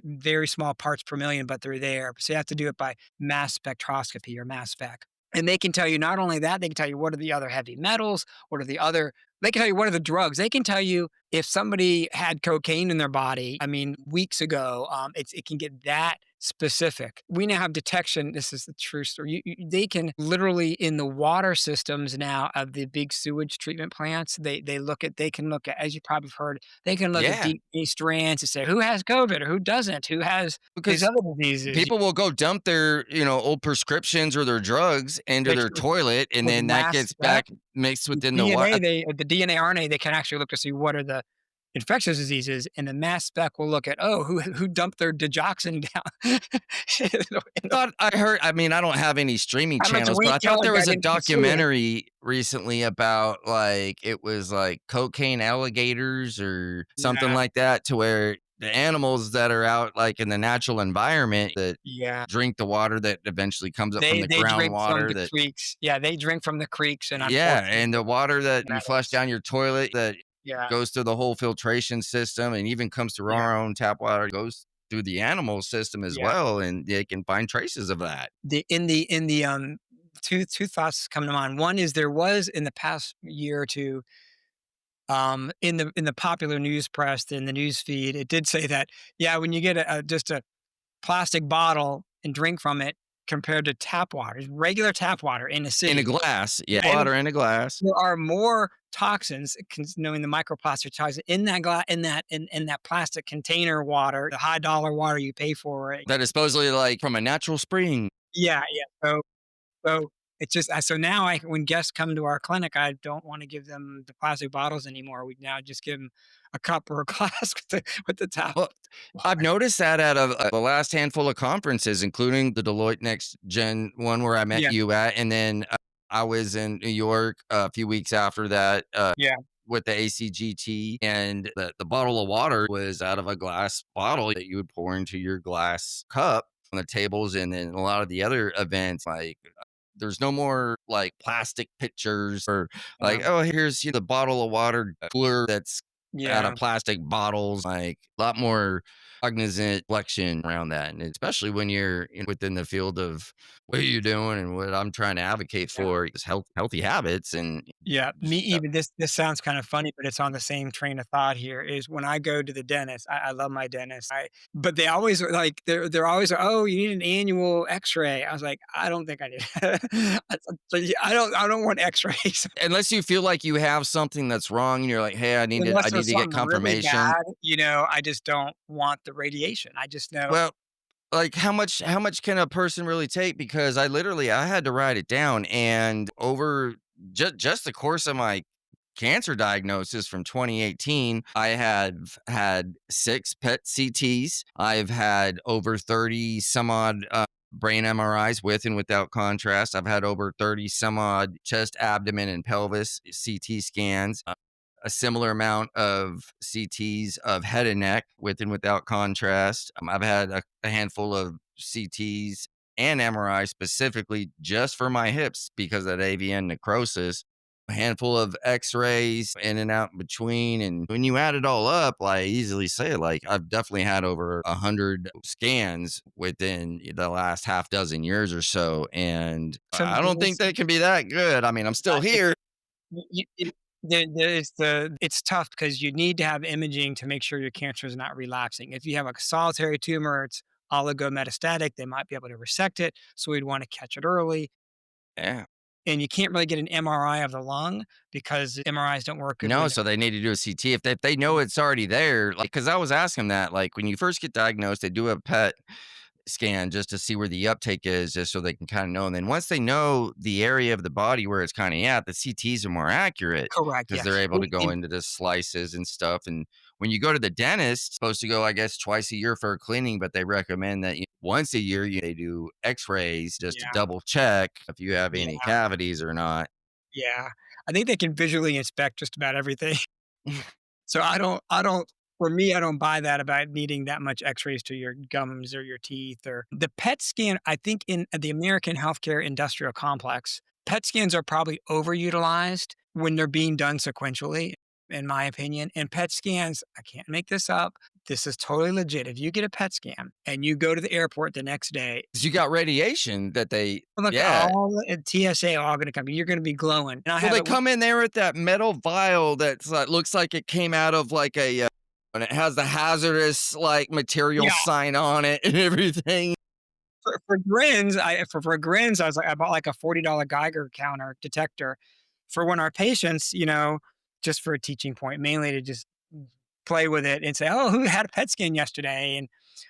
very small parts per million, but they're there. So you have to do it by mass spectroscopy or mass spec. And they can tell you not only that, they can tell you what are the other heavy metals, what are the other, they can tell you what are the drugs. They can tell you if somebody had cocaine in their body, I mean, weeks ago, it can get that specific. We now have detection. This is the true story. They can literally in the water systems now of the big sewage treatment plants. They can look at, as you probably have heard, they can look at yeah, DNA strands to say who has COVID or who doesn't, who has these because other diseases. people will go dump their, old prescriptions or their drugs into They their can, toilet, and with then that mass gets spec, back mixed within the DNA, what. the DNA, RNA, they can actually look to see what are the infectious diseases, and the mass spec will look at, oh, who dumped their digoxin down. Thought I heard, I mean, I don't have any streaming How much channels, but wheat I thought yellow there was got a into the sewage? documentary recently about, like, it was like cocaine alligators or something Yeah, like that, to where the animals that are out like in the natural environment that yeah. drink the water that eventually comes up from the They drink from groundwater the that, creeks. Yeah, they drink from the creeks, and yeah, unfortunately, and the water that you flush metals. down your toilet that Yeah, goes through the whole filtration system and even comes through yeah, our own tap water, goes through the animal system as yeah. well, and they can find traces of that. Two thoughts come to mind. One is there was in the past year or two, in the popular news press, in the news feed, it did say that, yeah, when you get just a plastic bottle and drink from it compared to tap water, regular tap water in a In a city, glass, yeah, yeah, water in a glass. there are more toxins, knowing the microplastic toxins in that in that plastic container water, the high dollar water you pay for it. That is supposedly, like, from a natural spring. Yeah, yeah. So it's just so now when guests come to our clinic, I don't want to give them the plastic bottles anymore. We now just give them a cup or a glass with the tap Well, I've water. noticed that out of, the last handful of conferences, including the Deloitte Next Gen one where I met Yeah, you at, and then, I was in New York a few weeks after that, yeah, with the ACGT, and the bottle of water was out of a glass bottle that you would pour into your glass cup on the tables. And then a lot of the other events, like, there's no more like plastic pitchers or like, yeah, oh, here's the bottle of water cooler that's out Yeah. of plastic bottles, like a lot more cognizant flexion around that. And especially when you're within the field of what you're doing and what I'm trying to advocate Yeah. for is healthy habits and Yeah, me uh, even this sounds kind of funny, but it's on the same train of thought here, is when I go to the dentist, I love my dentist, but they always are like, they're always, "Oh, you need an annual X-ray." I was like, "I don't think I do." I don't want X-rays unless you feel like you have something that's wrong and you're like, hey, I unless need there's to get something really confirmation. bad, I just don't want the radiation. I just know. Well, like how much can a person really take? Because I had to write it down and over just the course of my cancer diagnosis from 2018, I have had 6 PET CTs. I've had over 30 some odd brain MRIs with and without contrast. I've had over 30 some odd chest, abdomen, and pelvis CT scans. A similar amount of CTs of head and neck with and without contrast. I've had a handful of CTs and MRI specifically just for my hips because of that AVN necrosis. A handful of X-rays in and out in between, and when you add it all up, I easily say like I've definitely had over 100 scans within the last half dozen years or so, and Some I don't think they can be that good. I mean, I'm still here. You it's tough because you need to have imaging to make sure your cancer is not relapsing. If you have like a solitary tumor, it's oligometastatic, they might be able to resect it, so we'd wanna catch it early, Yeah. and you can't really get an MRI of the lung because MRIs don't work good No, when so they need to do a CT if they know it's already there, like, because I was asking that, like, when you first get diagnosed, they do a PET scan just to see where the uptake is, just so they can kinda know, and then once they know the area of the body where it's kinda at, the CTs are more accurate correct, because 'cause yeah, they're able to go and into the slices and stuff, and when you go to the dentist, supposed to go, I guess, twice a year for a cleaning, but they recommend that once a year, they do X-rays just to yeah, double check if you have any yeah, cavities or not. yeah. I think they can visually inspect just about everything. So I don't for me, I don't buy that about needing that much X-rays to your gums or your teeth or the PET scan. I think in the American healthcare industrial complex, PET scans are probably overutilized when they're being done sequentially, in my opinion. And PET scans, I can't make this up. This is totally legit. If you get a PET scan and you go to the airport the next day, 'Cause you got radiation that they look, yeah. all TSA all going to come. You're going to be glowing. And I Well, have they it. come in there with that metal vial that's looks like it came out of like and it has the hazardous, like, material Yeah, sign on it and everything. for grins, for grins, I bought like a $40 Geiger counter detector for when our patients, just for a teaching point, mainly to just play with it and say, "Oh, who had a PET scan yesterday?" and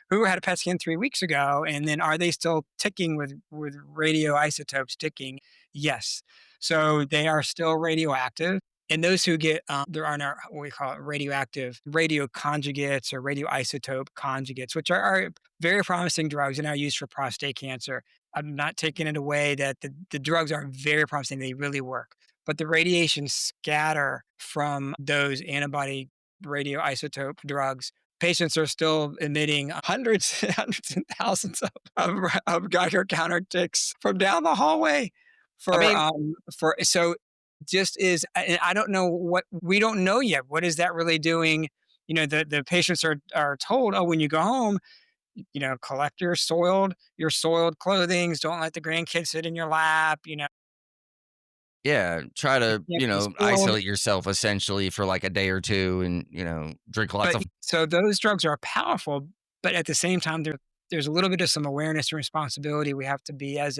"Who had a PET scan 3 weeks ago?" and then, "Are they still ticking with radioisotopes ticking?" Yes. So they are still radioactive. And those who get, there are no, what we call it, radioactive radio conjugates or radioisotope conjugates, which are very promising drugs and are used for prostate cancer. I'm not taking it away that the drugs are very promising. They really work. But the radiation scatter from those antibody radioisotope drugs, patients are still emitting hundreds, hundreds and thousands of Geiger counter ticks from down the hallway. I mean, For so just is, and I don't know what we don't know yet. What is that really doing? The patients are told, oh, when you go home, collect your soiled clothings. Don't let the grandkids sit in your lap. yeah, try It to, can't be spilled. isolate yourself essentially for, like, a day or 2 and, drink lots But of so those drugs are powerful, but at the same time, there's a little bit of some awareness and responsibility we have to be as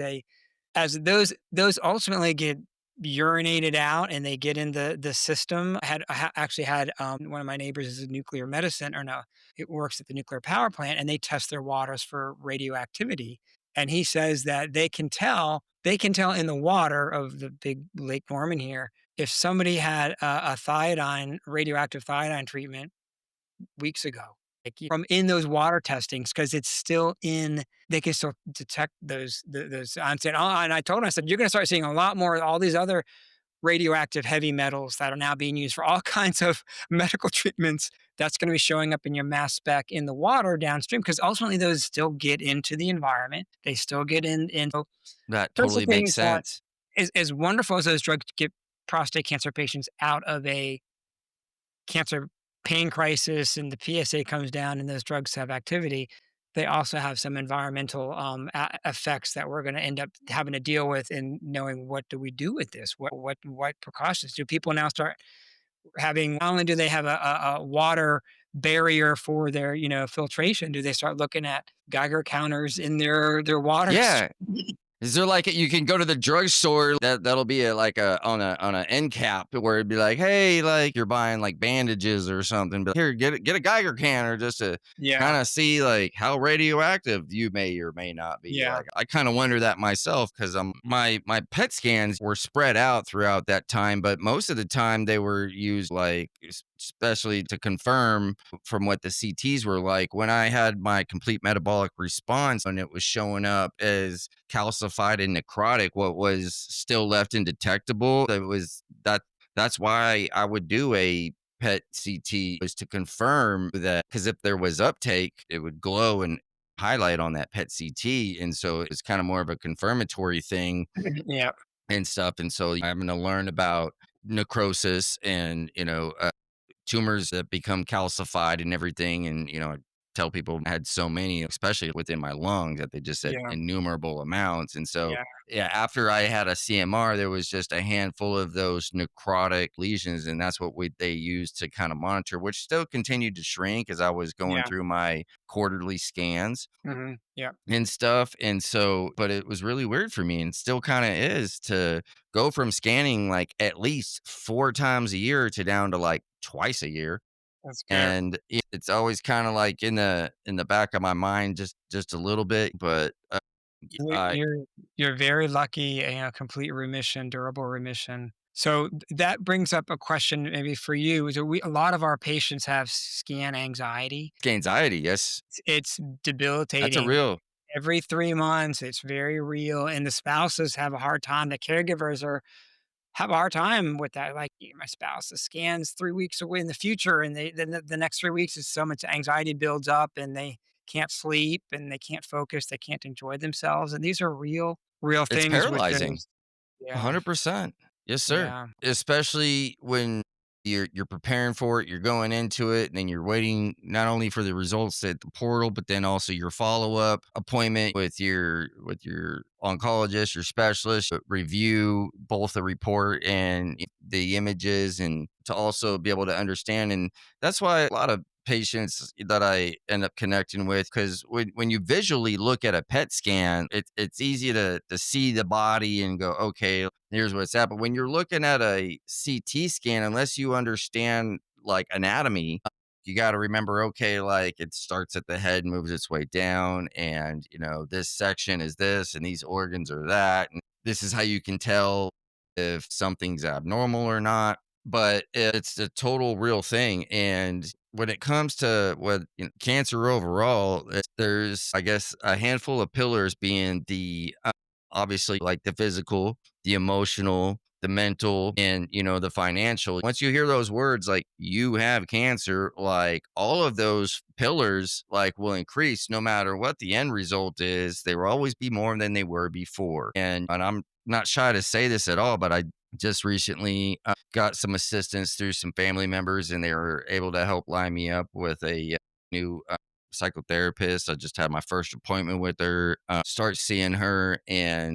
those ultimately get urinated out and they get in the system. Actually had one of my neighbors is a nuclear medicine, or no, it works at the nuclear power plant, and they test their waters for radioactivity. And he says that they can tell in the water of the big Lake Norman here if somebody had a thiodine radioactive thiodine treatment weeks ago. Like from in those water testings, because it's still in, they can still detect those. I'm saying, oh, and I told him, I said, you're going to start seeing a lot more of all these other radioactive heavy metals that are now being used for all kinds of medical treatments. That's going to be showing up in your mass spec in the water downstream, because ultimately those still get into the environment. They still get in that sorts of totally makes things that, sense. as wonderful as those drugs get prostate cancer patients out of a cancer pain crisis and the PSA comes down and those drugs have activity, they also have some environmental effects that we're going to end up having to deal with in knowing what do we do with this? What precautions do people now start having? Not only do they have a water barrier for their filtration, do they start looking at Geiger counters in their water Yeah. stream? Is there like you can go to the drugstore that'll be like a on a end cap where it'd be like, hey, like you're buying like bandages or something, but here get a Geiger counter just to Yeah, kind of see like how radioactive you may or may not be. yeah, Like I kind of wonder that myself because my PET scans were spread out throughout that time, but most of the time they were used like especially to confirm from what the CTs were like when I had my complete metabolic response and it was showing up as calcified and necrotic, what was still left indetectable. That's why I would do a PET CT was to confirm that because if there was uptake, it would glow and highlight on that PET CT. And so it's kind of more of a confirmatory thing yeah, and stuff. And so I'm going to learn about necrosis and, tumors that become calcified and everything. And, I tell people I had so many, especially within my lungs, that they just said yeah, innumerable amounts. And so, yeah, yeah, after I had a CMR, there was just a handful of those necrotic lesions. And that's what they used to kind of monitor, which still continued to shrink as I was going yeah, through my quarterly scans yeah. and stuff. And so, but it was really weird for me and still kind of is to go from scanning like at least 4 times a year to down to like twice a year. That's good. And it's always kind of like in the back of my mind, just a little bit, but You're I you're you're very lucky, complete remission, durable remission. So that brings up a question maybe for you. Is a lot of our patients have scan anxiety. anxiety. Yes, It's that's a debilitating. real. Every 3 months, it's very real, and the spouses have a hard time. The caregivers are have a hard time with that. Like my spouse, the scans 3 weeks away in the future, and then the next 3 weeks is so much anxiety builds up, and they can't sleep, and they can't focus, they can't enjoy themselves, and these are real It's things with paralyzing. those. Yeah, 100%. Yes, sir. yeah, Especially when you're preparing for it, you're going into it, and then you're waiting not only for the results at the portal, but then also your follow-up appointment with your oncologist, your specialist, review both the report and the images and to also be able to understand. And that's why a lot of patients that I end up connecting with because when you visually look at a PET scan, it's easy to see the body and go, okay, here's what's at. But when you're looking at a CT scan, unless you understand like anatomy, you got to remember, okay, like it starts at the head, moves its way down, and this section is this, and these organs are that, and this is how you can tell if something's abnormal or not. But it's a total real thing, and when it comes to what cancer overall, there's I guess a handful of pillars being the obviously like the physical, the emotional, the mental, and the financial. Once you hear those words like you have cancer, like all of those pillars like will increase no matter what the end result is. They will always be more than they were before. And I'm not shy to say this at all, but I just recently got some assistance through some family members and they were able to help line me up with a new psychotherapist. I just had my first appointment with her, start seeing her,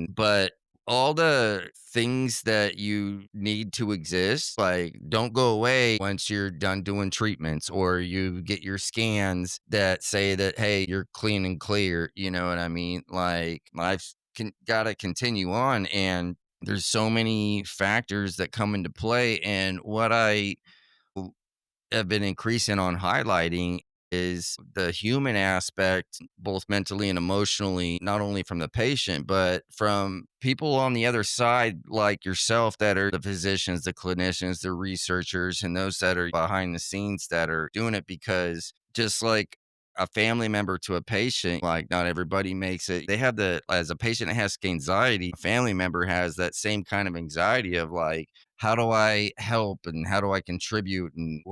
but all the things that you need to exist, like, don't go away once you're done doing treatments or you get your scans that say that, hey, you're clean and clear. You know what I mean? Like, life's got to continue on. And there's so many factors that come into play. And what I have been increasing on highlighting is the human aspect, both mentally and emotionally, not only from the patient, but from people on the other side, like yourself, that are the physicians, the clinicians, the researchers, and those that are behind the scenes that are doing it because just like a family member to a patient, like not everybody makes it. They have as a patient that has anxiety, a family member has that same kind of anxiety of like, how do I help and how do I contribute and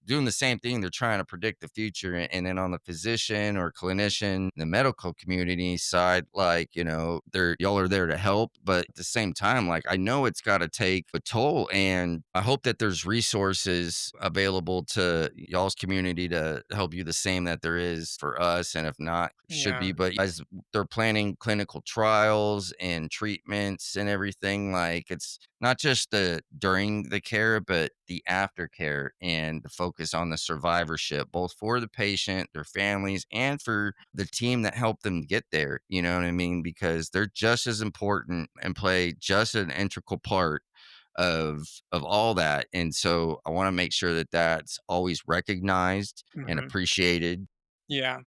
doing the same thing. They're trying to predict the future. And then on the physician or clinician, the medical community side, like, y'all are there to help. But at the same time, like, I know it's got to take a toll. And I hope that there's resources available to y'all's community to help you the same that there is for us. And if not, should Yeah. be. But as they're planning clinical trials and treatments and everything, like, it's not just the during the care, but the aftercare and the focus on the survivorship, both for the patient, their families, and for the team that helped them get there. You know what I mean? Because they're just as important and play just an integral part of all that. And so I want to make sure that that's always recognized and Hmm. appreciated, Yeah.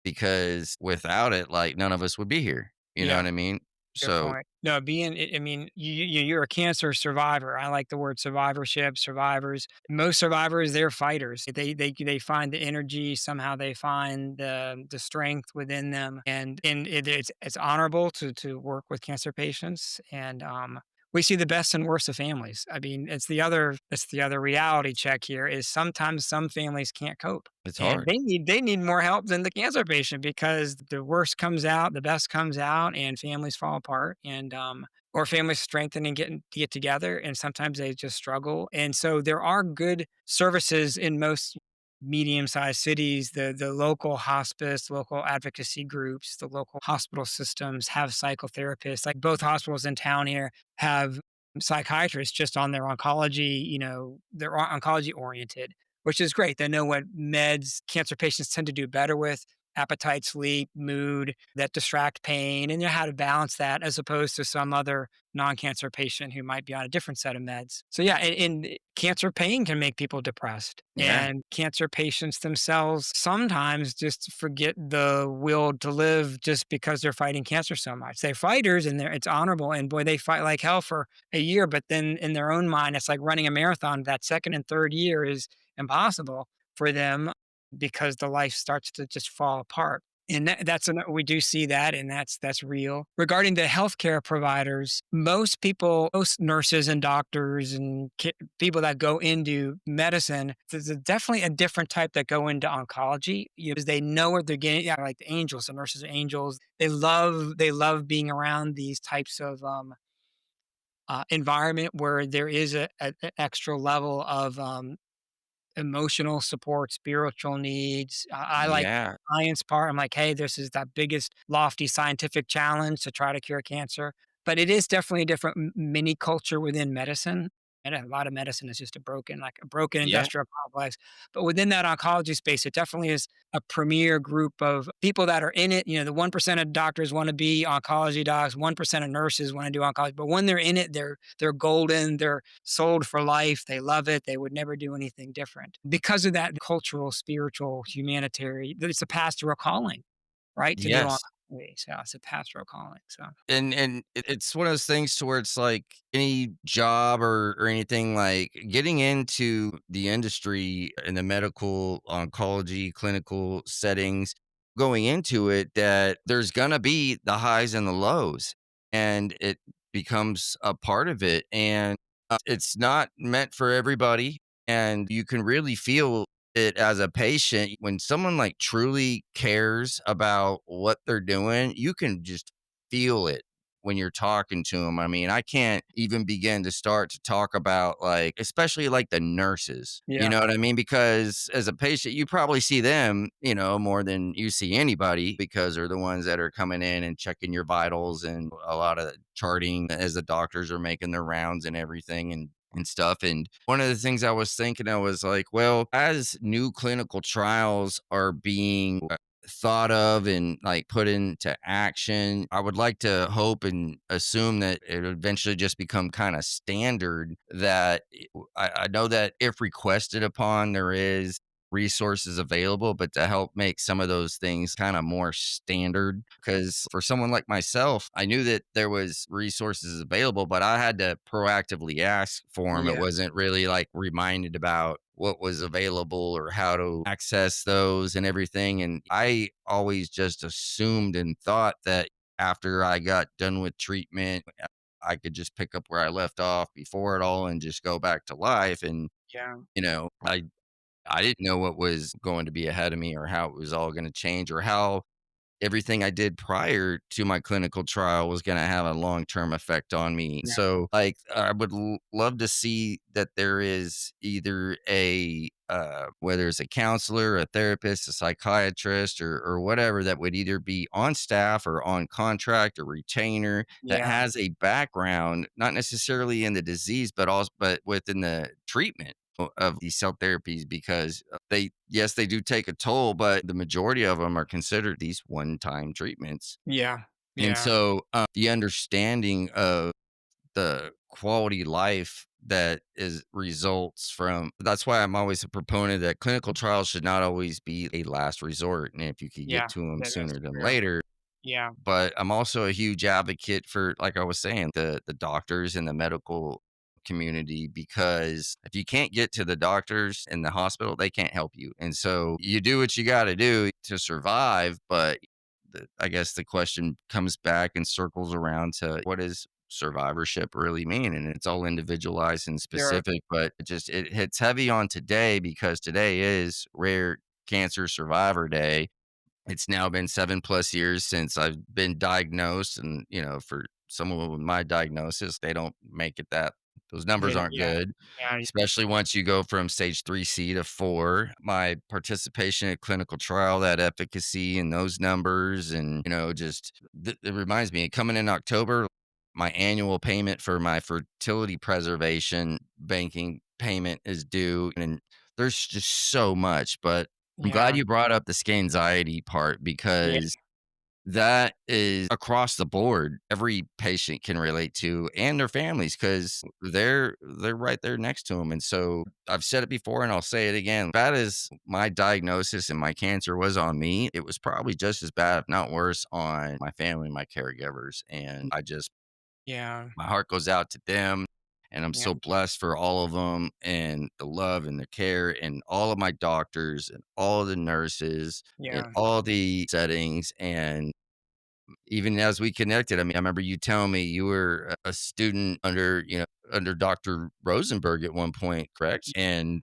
because without it, like, none of us would be here. You know Yeah. what I mean? Good So point. No, I mean, you're a cancer survivor. I like the word survivorship, survivors. Most survivors, they're fighters. They find the energy, somehow they find the strength within them. And it's honorable to work with cancer patients. And we see the best and worst of families. I mean, it's the other reality check here is sometimes some families can't cope. it's And hard. they need more help than the cancer patient because the worst comes out, the best comes out, and families fall apart, and or families strengthen and get together, and sometimes they just struggle. And so there are good services in most medium-sized cities. The local hospice, local advocacy groups, the local hospital systems have psychotherapists. Like both hospitals in town here have psychiatrists just on their oncology. They're oncology oriented, which is great. They know what meds cancer patients tend to do better with: appetite, sleep, mood that distract pain, and how to balance that as opposed to some other non-cancer patient who might be on a different set of meds. So yeah, and cancer pain can make people depressed. Yeah. And cancer patients themselves sometimes just forget the will to live just because they're fighting cancer so much. They're fighters and it's honorable. And boy, they fight like hell for a year, but then in their own mind, it's like running a marathon. That second and third year is impossible for them because the life starts to just fall apart. And we do see that, and that's real. Regarding the healthcare providers, most nurses and doctors and people that go into medicine, there's definitely a different type that go into oncology, because they know what they're getting. Yeah, like the angels, the nurses are angels. They love being around these types of environment where there is an extra level of emotional support, spiritual needs. I like Yeah. science part. I'm like, hey, this is that biggest lofty scientific challenge to try to cure cancer. But it is definitely a different mini culture within medicine. And a lot of medicine is just a broken Yeah. industrial complex. But within that oncology space, it definitely is a premier group of people that are in it. The 1% of doctors want to be oncology docs, 1% of nurses want to do oncology. But when they're in it, they're golden. They're sold for life. They love it. They would never do anything different. Because of that cultural, spiritual, humanitarian, it's a pastoral calling, right? To do Yes. oncology. So it's a pastoral calling. So And it's one of those things to where it's like any job or anything, like getting into the industry in the medical oncology clinical settings, going into it, that there's gonna be the highs and the lows, and it becomes a part of it. And it's not meant for everybody, and you can really feel it as a patient when someone like truly cares about what they're doing. You can just feel it when you're talking to them. I mean, I can't even begin to start to talk about, like, especially like the nurses. You yeah, know what I mean? Because as a patient, you probably see them, more than you see anybody, because they're the ones that are coming in and checking your vitals and a lot of charting as the doctors are making their rounds and everything and stuff. And one of the things I was thinking, I was like, well, as new clinical trials are being thought of and like put into action, I would like to hope and assume that it eventually just become kind of standard. That I know that if requested upon, there is resources available, but to help make some of those things kind of more standard. Because for someone like myself, I knew that there was resources available, but I had to proactively ask for them. It yeah, wasn't really like reminded about what was available or how to access those and everything. And I always just assumed and thought that after I got done with treatment, I could just pick up where I left off before it all and just go back to life. And, yeah. I I didn't know what was going to be ahead of me or how it was all going to change or how everything I did prior to my clinical trial was gonna have a long-term effect on me. Yeah. So, like, I would love to see that there is either whether it's a counselor, a therapist, a psychiatrist, or whatever that would either be on staff or on contract or retainer that Yeah. has a background, not necessarily in the disease, but within the treatment of these cell therapies because they yes, they do take a toll, but the majority of them are considered these one-time treatments. Yeah. And Yeah. so, the understanding of the quality life that is results from that's why I'm always a proponent that clinical trials should not always be a last resort, and if you could get Yeah. to them That's sooner than true. later. Yeah. But I'm also a huge advocate for, like I was saying, the doctors and the medical community because if you can't get to the doctors in the hospital, they can't help you. And so you do what you got to do to survive. But I guess the question comes back and circles around to what does survivorship really mean? And it's all individualized and Sure. specific, but it hits heavy on today because today is Rare Cancer Survivor Day. It's now been 7 plus years since I've been diagnosed, and, for someone with my diagnosis, they don't make it that those numbers Yeah. aren't Yeah. good, Yeah. especially once you go from stage 3C to 4. My participation in clinical trial, that efficacy and those numbers and, just it reminds me, coming in October, my annual payment for my fertility preservation banking payment is due, and there's just so much, but I'm glad Yeah. you brought up the anxiety part Yeah. because that is across the board. Every patient can relate to and their families because they're right there next to them. And so I've said it before and I'll say it again. Bad as my diagnosis and my cancer was on me, it was probably just as bad, if not worse, on my family, my caregivers. And Yeah. my heart goes out to them, and I'm Yeah. so blessed for all of them and the love and the care and all of my doctors and all of the nurses in Yeah. all the settings, and even as we connected, I mean, I remember you telling me you were a student under Dr. Rosenberg at one point, correct? And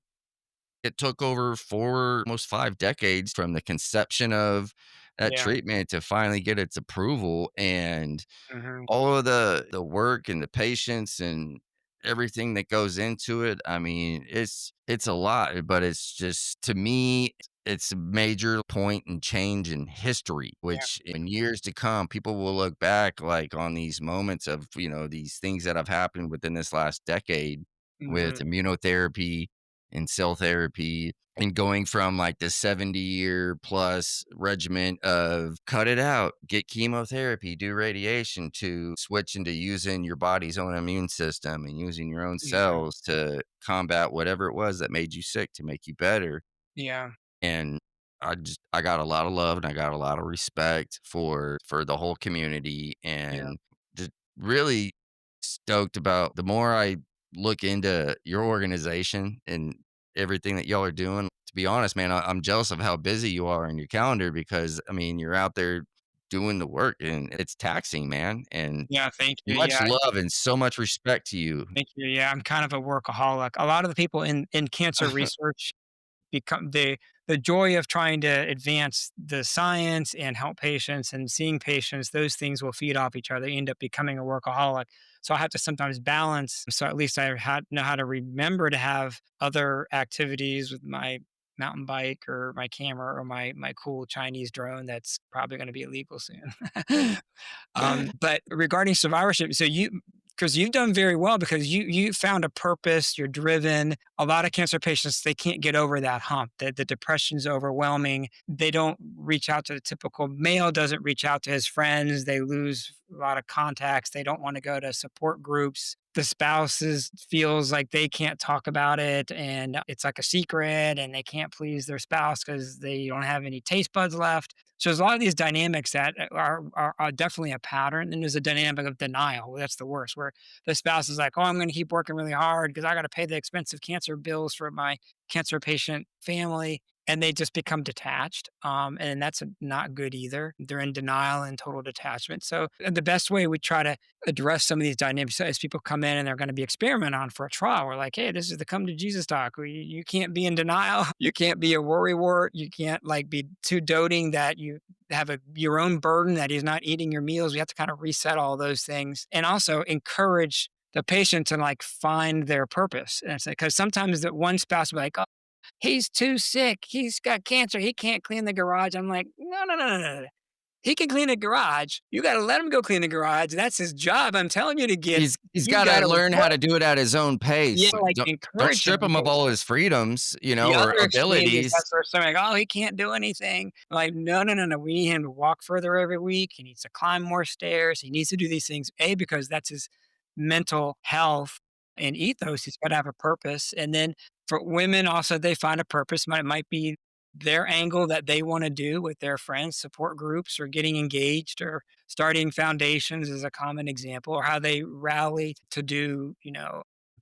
it took over 4, almost 5 decades from the conception of that Yeah. treatment to finally get its approval, and Mhm. all of the work and the patience and everything that goes into it, I mean, it's a lot, but it's just to me, it's a major point and change in history, Yeah. which in years to come, people will look back like on these moments of, these things that have happened within this last decade with Mhm. immunotherapy and cell therapy and going from like the 70-year plus regimen of cut it out, get chemotherapy, do radiation to switching to using your body's own immune system and using your own Yeah. cells to combat whatever it was that made you sick to make you better. Yeah. And I got a lot of love and I got a lot of respect for the whole community Yeah. and just really stoked about the more I look into your organization and everything that y'all are doing. To be honest, man, I'm jealous of how busy you are in your calendar because I mean you're out there doing the work and it's taxing, man. And Yeah. Thank you. much Yeah. love and so much respect to you. Thank you. Yeah. I'm kind of a workaholic. A lot of the people in cancer research become the joy of trying to advance the science and help patients and seeing patients, those things will feed off each other. You end up becoming a workaholic. So I have to sometimes balance. So at least know how to remember to have other activities with my mountain bike or my camera or my cool Chinese drone that's probably going to be illegal soon. But regarding survivorship, so because you've done very well because you found a purpose, you're driven. A lot of cancer patients, they can't get over that hump. The depression's overwhelming. They don't reach out to the typical male doesn't reach out to his friends. They lose a lot of contacts. They don't want to go to support groups. The spouses feels like they can't talk about it and it's like a secret and they can't please their spouse because they don't have any taste buds left. So there's a lot of these dynamics that are definitely a pattern. And there's a dynamic of denial. That's the worst, where the spouse is like, "Oh, I'm going to keep working really hard because I got to pay the expensive cancer bills for my cancer patient family." and they just become detached. And that's not good either. They're in denial and total detachment. So the best way we try to address some of these dynamics as people come in and they're going to be experimented on for a trial. We're like, hey, this is the come to Jesus talk. You can't be in denial. You can't be a worrywart. You can't like be too doting that you have your own burden that he's not eating your meals. We have to kind of reset all those things and also encourage the patient to like find their purpose. And it's like, because sometimes that one spouse will be like, oh, he's too sick. He's got cancer. He can't clean the garage. I'm like, no, no, no, no, no. He can clean a garage. You gotta let him go clean the garage. That's his job. I'm telling you to get He's you gotta gotta learn how work. to do it at his own Yeah, pace. like, Don't encourage him strip him of because all his freedoms, the or other extreme is abilities. that's where somebody like, "Oh, he can't do anything." Like, no, no, no, no. We need him to walk further every week. He needs to climb more stairs. He needs to do these things, A, because that's his mental health and ethos. He's gotta have a purpose. And then for women also, they find a purpose. Might be their angle that they wanna do with their friends, support groups or getting engaged or starting foundations is a common example, or how they rally to do,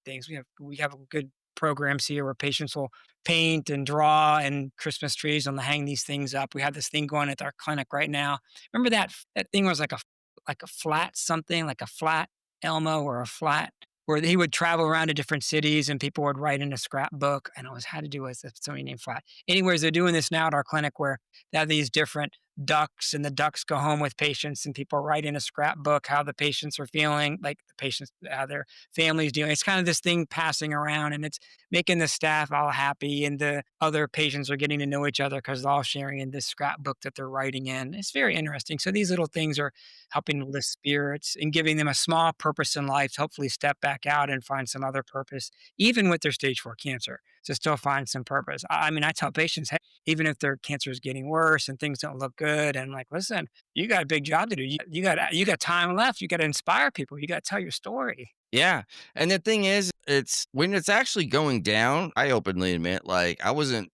things. We have good programs here where patients will paint and draw and Christmas trees and hang these things up. We have this thing going at our clinic right now. Remember that thing was like a flat something, like a flat Elmo or a flat where he would travel around to different cities and people would write in a scrapbook and it was had to do with something named flat. Anyways, they're doing this now at our clinic where they have these different ducks and the ducks go home with patients and people write in a scrapbook how the patients are feeling, like the patients, how their families doing. It's kind of this thing passing around and it's making the staff all happy and the other patients are getting to know each other because they're all sharing in this scrapbook that they're writing in. It's very interesting. So these little things are helping lift spirits and giving them a small purpose in life to hopefully step back out and find some other purpose, even with their stage 4 cancer, to still find some purpose. I mean, I tell patients, hey, even if their cancer is getting worse and things don't look good, and like, listen, you got a big job to do. You got time left. You got to inspire people. You got to tell your story. Yeah, and the thing is, it's when it's actually going down, I openly admit, like, I wasn't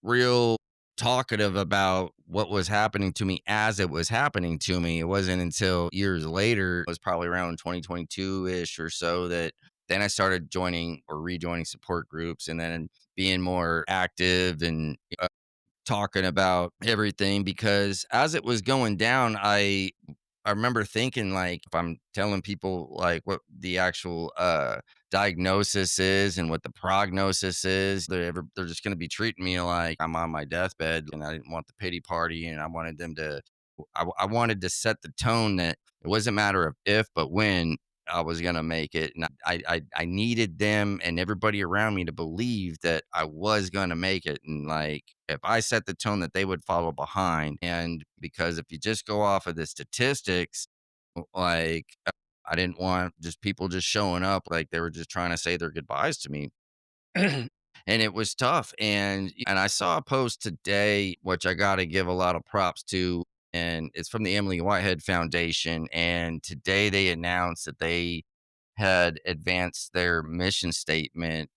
real talkative about what was happening to me as it was happening to me. It wasn't until years later, it was probably around 2022-ish or so, that then I started joining or rejoining support groups and then being more active and talking about everything because as it was going down, I remember thinking like if I'm telling people like what the actual diagnosis is and what the prognosis is, they're just gonna be treating me like I'm on my deathbed and I didn't want the pity party and I wanted them to I wanted to set the tone that it wasn't a matter of if but when I was gonna make it, and I needed them and everybody around me to believe that I was gonna make it, and like if I set the tone that they would follow behind, and because if you just go off of the statistics, like I didn't want just people just showing up like they were just trying to say their goodbyes to me. And it was tough, and I saw a post today, which I gotta give a lot of props to, and it's from the Emily Whitehead Foundation, and today they announced that they had advanced their mission statement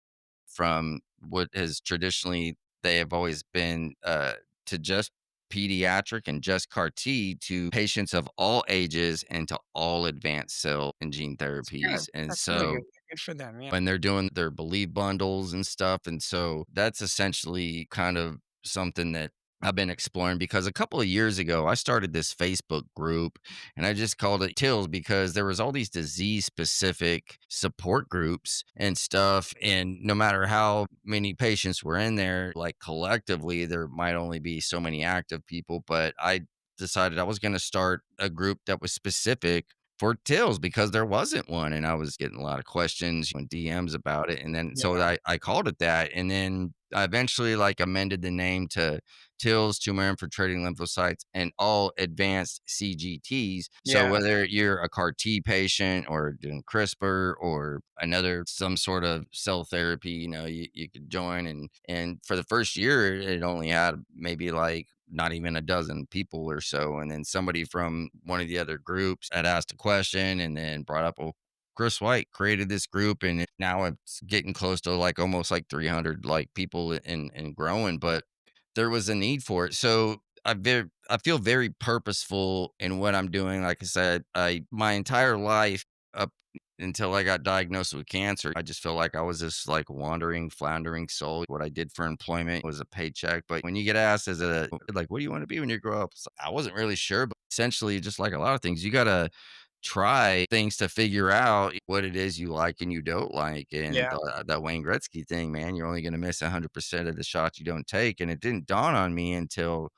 from what has traditionally they have always been, to just pediatric and just CAR T to patients of all ages and to all advanced cell and gene That's good. therapies, and That's really good. so Good for them. Yeah. when they're doing their believe bundles and stuff. And so that's essentially kind of something that I've been exploring because a couple of years ago, I started this Facebook group and I just called it TILS because there was all these disease specific support groups and stuff. And no matter how many patients were in there, like collectively, there might only be so many active people, but I decided I was going to start a group that was specific for Tills because there wasn't one, and I was getting a lot of questions and DMs about it, and then so Yeah. I called it that, and then I eventually, like, amended the name to Tills, tumor infiltrating lymphocytes, and all advanced CGTs, so Yeah. whether you're a CAR T patient or doing CRISPR or another some sort of cell therapy, you could join, and for the first year, it only had maybe, like, not even a dozen people or so. And then somebody from one of the other groups had asked a question and then brought up, well, Chris White created this group and now it's getting close to like almost like 300 like people and growing, but there was a need for it. So I feel very purposeful in what I'm doing. Like I said, I my entire life up until I got diagnosed with cancer. I just felt like I was this like wandering, floundering soul. What I did for employment was a paycheck. But when you get asked as a like, what do you want to be when you grow up? I wasn't really sure, but essentially, just like a lot of things, you gotta try things to figure out what it is you like and you don't like. And Yeah. that Wayne Gretzky thing, man, you're only gonna miss 100% of the shots you don't take. And it didn't dawn on me until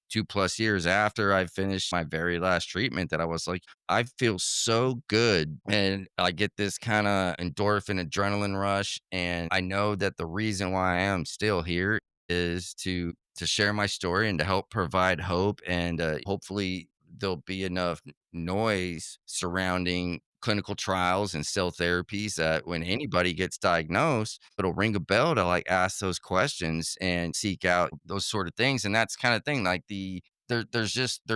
2 plus years after I finished my very last treatment that I was like, I feel so good. And I get this kind of endorphin adrenaline rush. And I know that the reason why I am still here is to share my story and to help provide hope. And hopefully there'll be enough noise surrounding clinical trials and cell therapies that when anybody gets diagnosed, it'll ring a bell to like ask those questions and seek out those sort of things. And that's kind of thing like there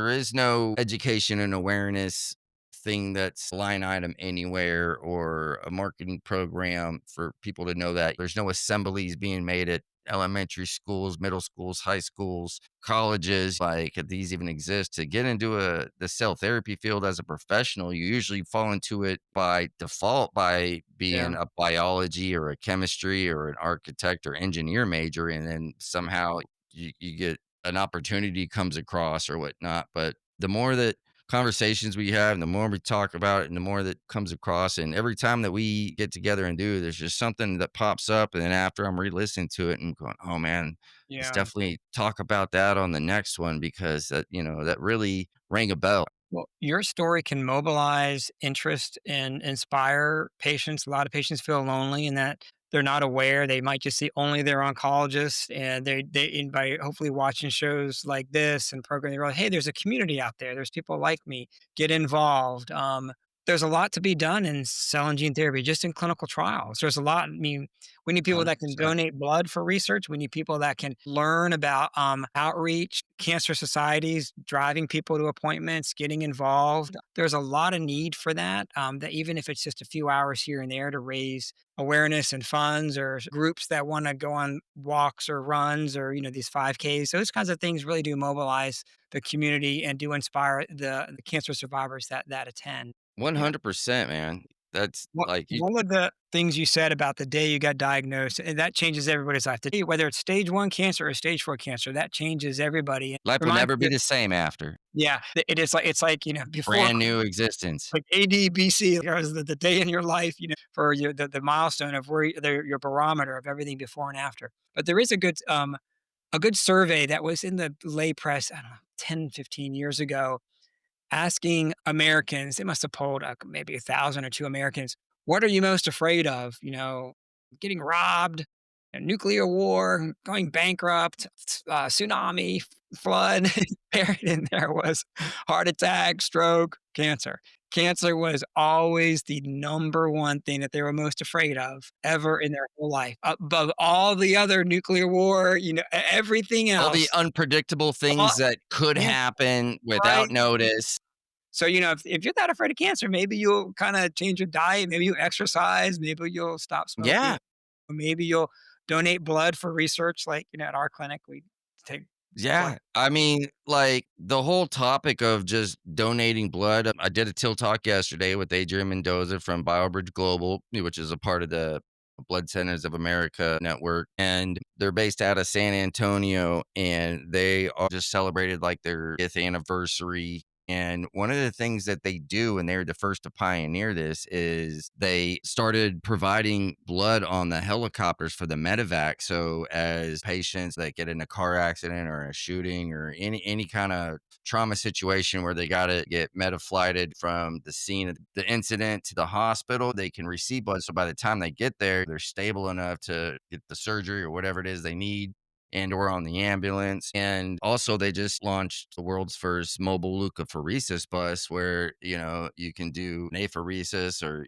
is no education and awareness thing that's line item anywhere or a marketing program for people to know that there's no assemblies being made at elementary schools, middle schools, high schools, colleges, like if these even exist to get into the cell therapy field as a professional, you usually fall into it by default by being Yeah. a biology or a chemistry or an architect or engineer major. And then somehow you get an opportunity comes across or whatnot. But the more that conversations we have and the more we talk about it and the more that comes across and every time that we get together and do there's just something that pops up and then after I'm re-listening to it and going oh man let's Yeah. definitely talk about that on the next one because that that really rang a bell. Well, your story can mobilize interest and inspire patients. A lot of patients feel lonely in that they're not aware. They might just see only their oncologist, and and by hopefully watching shows like this and programming, they're like, hey, there's a community out there. There's people like me. Get involved. There's a lot to be done in cell and gene therapy, just in clinical trials. There's a lot. I mean, we need people that can 100%. donate blood for research. We need people that can learn about outreach, cancer societies, driving people to appointments, getting involved. There's a lot of need for that. That even if it's just a few hours here and there to raise awareness and funds, or groups that want to go on walks or runs, or these 5Ks, those kinds of things really do mobilize the community and do inspire the cancer survivors that attend. Yeah. 100%, man. That's like you One of the things you said about the day you got diagnosed, and that changes everybody's life. Today, whether it's stage 1 cancer or stage 4 cancer, that changes everybody. It life will reminds never be me the same after. yeah, it is like before Brand new existence. like AD, BC, was the day in your life, for the milestone of where your barometer of everything before and after. But there is a good survey that was in the lay press, I don't know, 10, 15 years ago, asking Americans, they must have polled maybe 1,000 or two Americans, what are you most afraid of? Getting robbed, a nuclear war, going bankrupt, tsunami, flood. Buried in there was heart attack, stroke, cancer. Cancer was always the number one thing that they were most afraid of ever in their whole life, above all the other nuclear war, everything All the else. unpredictable All, things that could yeah, happen without right. notice. So, if you're not afraid of cancer, maybe you'll kinda change your diet, maybe you exercise, maybe you'll stop smoking, Yeah, or maybe you'll donate blood for research, like, at our clinic, we take blood. yeah. I mean, like, the whole topic of just donating blood, I did a Till Talk yesterday with Adrian Mendoza from BioBridge Global, which is a part of the Blood Centers of America network, and they're based out of San Antonio, and they are just celebrated, like, their 5th anniversary, and one of the things that they do, and they're the first to pioneer this, is they started providing blood on the helicopters for the medevac, so as patients that get in a car accident or a shooting or any kinda trauma situation where they gotta get meta-flighted from the scene of the incident to the hospital, they can receive blood, so by the time they get there, they're stable enough to get the surgery or whatever it is they need and or on the ambulance. And also they just launched the world's first mobile leukapheresis bus where, you can do an apheresis or,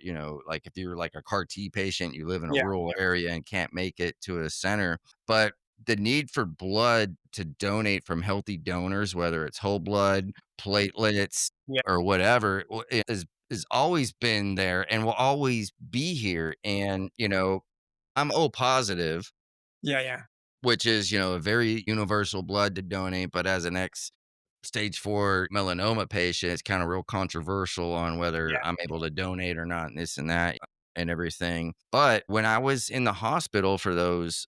like if you're like a CAR T patient, you live in a Yeah, rural area and can't make it to a center. But the need for blood to donate from healthy donors, whether it's whole blood, platelets, yeah, or whatever, is always been there and will always be here. And, I'm O positive, yeah, yeah, which is, a very universal blood to donate, but as an ex stage 4 melanoma patient. It's kind of real controversial on whether Yeah. I'm able to donate or not, and this and that and everything. But when I was in the hospital for those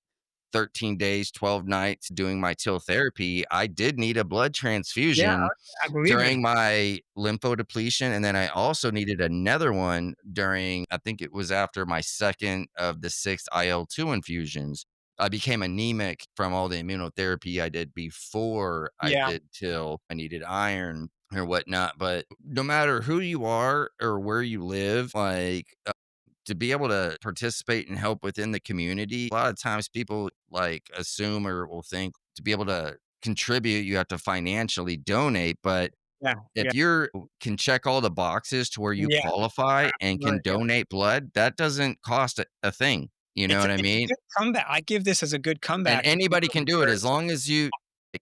13 days, 12 nights doing my TIL therapy, I did need a blood Yeah, transfusion I believe me. during my lymphodepletion, and then I also needed another one during, I think it was after my second of the 6 IL-2 infusions. I became anemic from all the immunotherapy I did before I Yeah, did TIL. I needed iron or whatnot, but no matter who you are or where you live, like, to be able to participate and help within the community, a lot of times people, like, assume or will think to be able to contribute, you have to financially donate, but yeah, yeah, if you're can check all the boxes to where you yeah, qualify and can absolutely, yeah. donate blood, that doesn't cost a thing, you know what I It's a mean? good comeback. I give this as a good And comeback to anybody people can do it as because long as you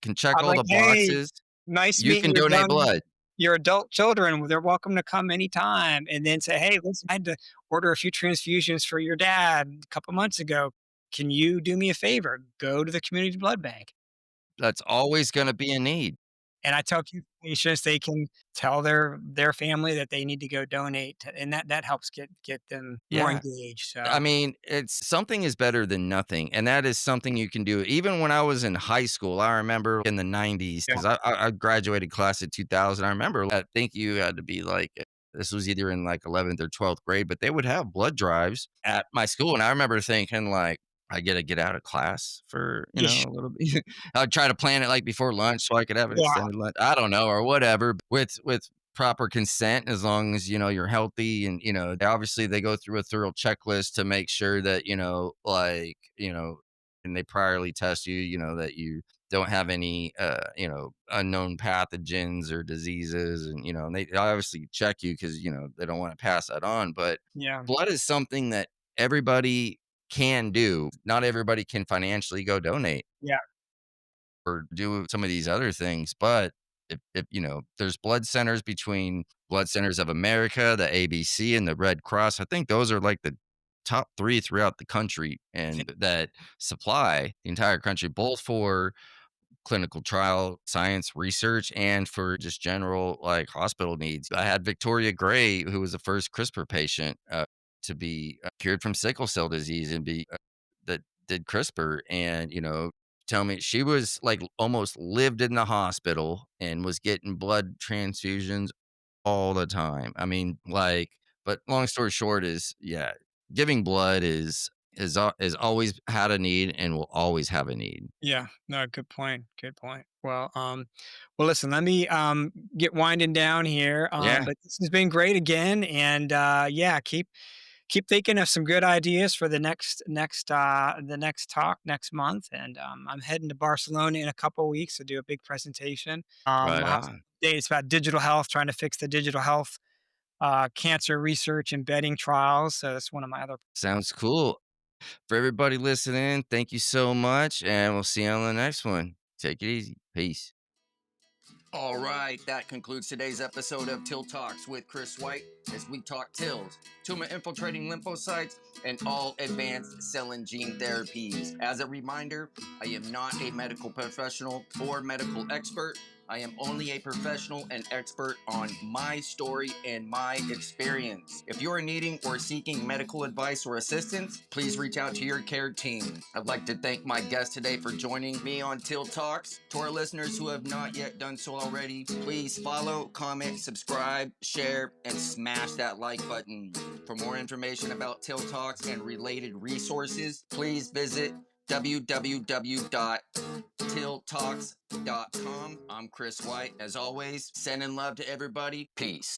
can check I'm all like, the "Hey, boxes, nice you meeting can your donate young blood. your adult children. They're welcome to come anytime." And then say, "Hey, listen, I had to order a few transfusions for your dad a couple months ago. Can you do me a favor? Go to the community blood bank." That's always gonna be a need. And I tell patients they can tell their family that they need to go donate, and that helps get them more Yeah. engaged. I So mean, it's something is better than nothing, and that is something you can do. Even when I was in high school, I remember in the '90s yeah, because I graduated class of 2000. I remember I think you had to be like this was either in like 11th or 12th grade, but they would have blood drives at my school, and I remember thinking like, I get to get out of class for yeah, a little bit. I'd try to plan it like before lunch so I could have an yeah, extended lunch. I don't know or whatever with proper consent as long as you're healthy and obviously they go through a thorough checklist to make sure that like and they priorly test that you don't have any unknown pathogens or diseases and they obviously check you because they don't want to pass that on, but yeah, blood is something that everybody can do. Not everybody can financially go donate yeah, or do some of these other things. But if there's blood centers between Blood Centers of America, the ABC, and the Red Cross. I think those are like the top three throughout the country I think and that supply the entire country, both for clinical trial science research and for just general like hospital needs. I had Victoria Gray, who was the first CRISPR patient to be cured from sickle cell disease and be that did CRISPR, and tell me she was like almost lived in the hospital and was getting blood transfusions all the time. I mean, like, but long story short is, yeah, giving blood is always had a need and will always have a need. yeah, no, good point, good point. Well, listen, let me get winding down here. Yeah, But this has been great again, and yeah, keep thinking of some good ideas for the next talk next month. And I'm heading to Barcelona in a couple of weeks to do a big presentation. right We'll have some on. days about digital health, trying to fix the digital health cancer research embedding trials. So that's one of my other. Sounds cool. For everybody listening, thank you so much, and we'll see you on the next one. Take it easy. Peace. All right, that concludes today's episode of Till Talks with Chris White as we talk TILs, tumor infiltrating lymphocytes, and all advanced cell and gene therapies. As a reminder, I am not a medical professional or medical expert. I am only a professional and expert on my story and my experience. If you are needing or seeking medical advice or assistance, please reach out to your care team. I'd like to thank my guest today for joining me on Till Talks. To our listeners who have not yet done so already, please follow, comment, subscribe, share, and smash that like button. For more information about Till Talks and related resources, please visit www.tilltalks.com. I'm Chris White. As always, sending love to everybody. Peace.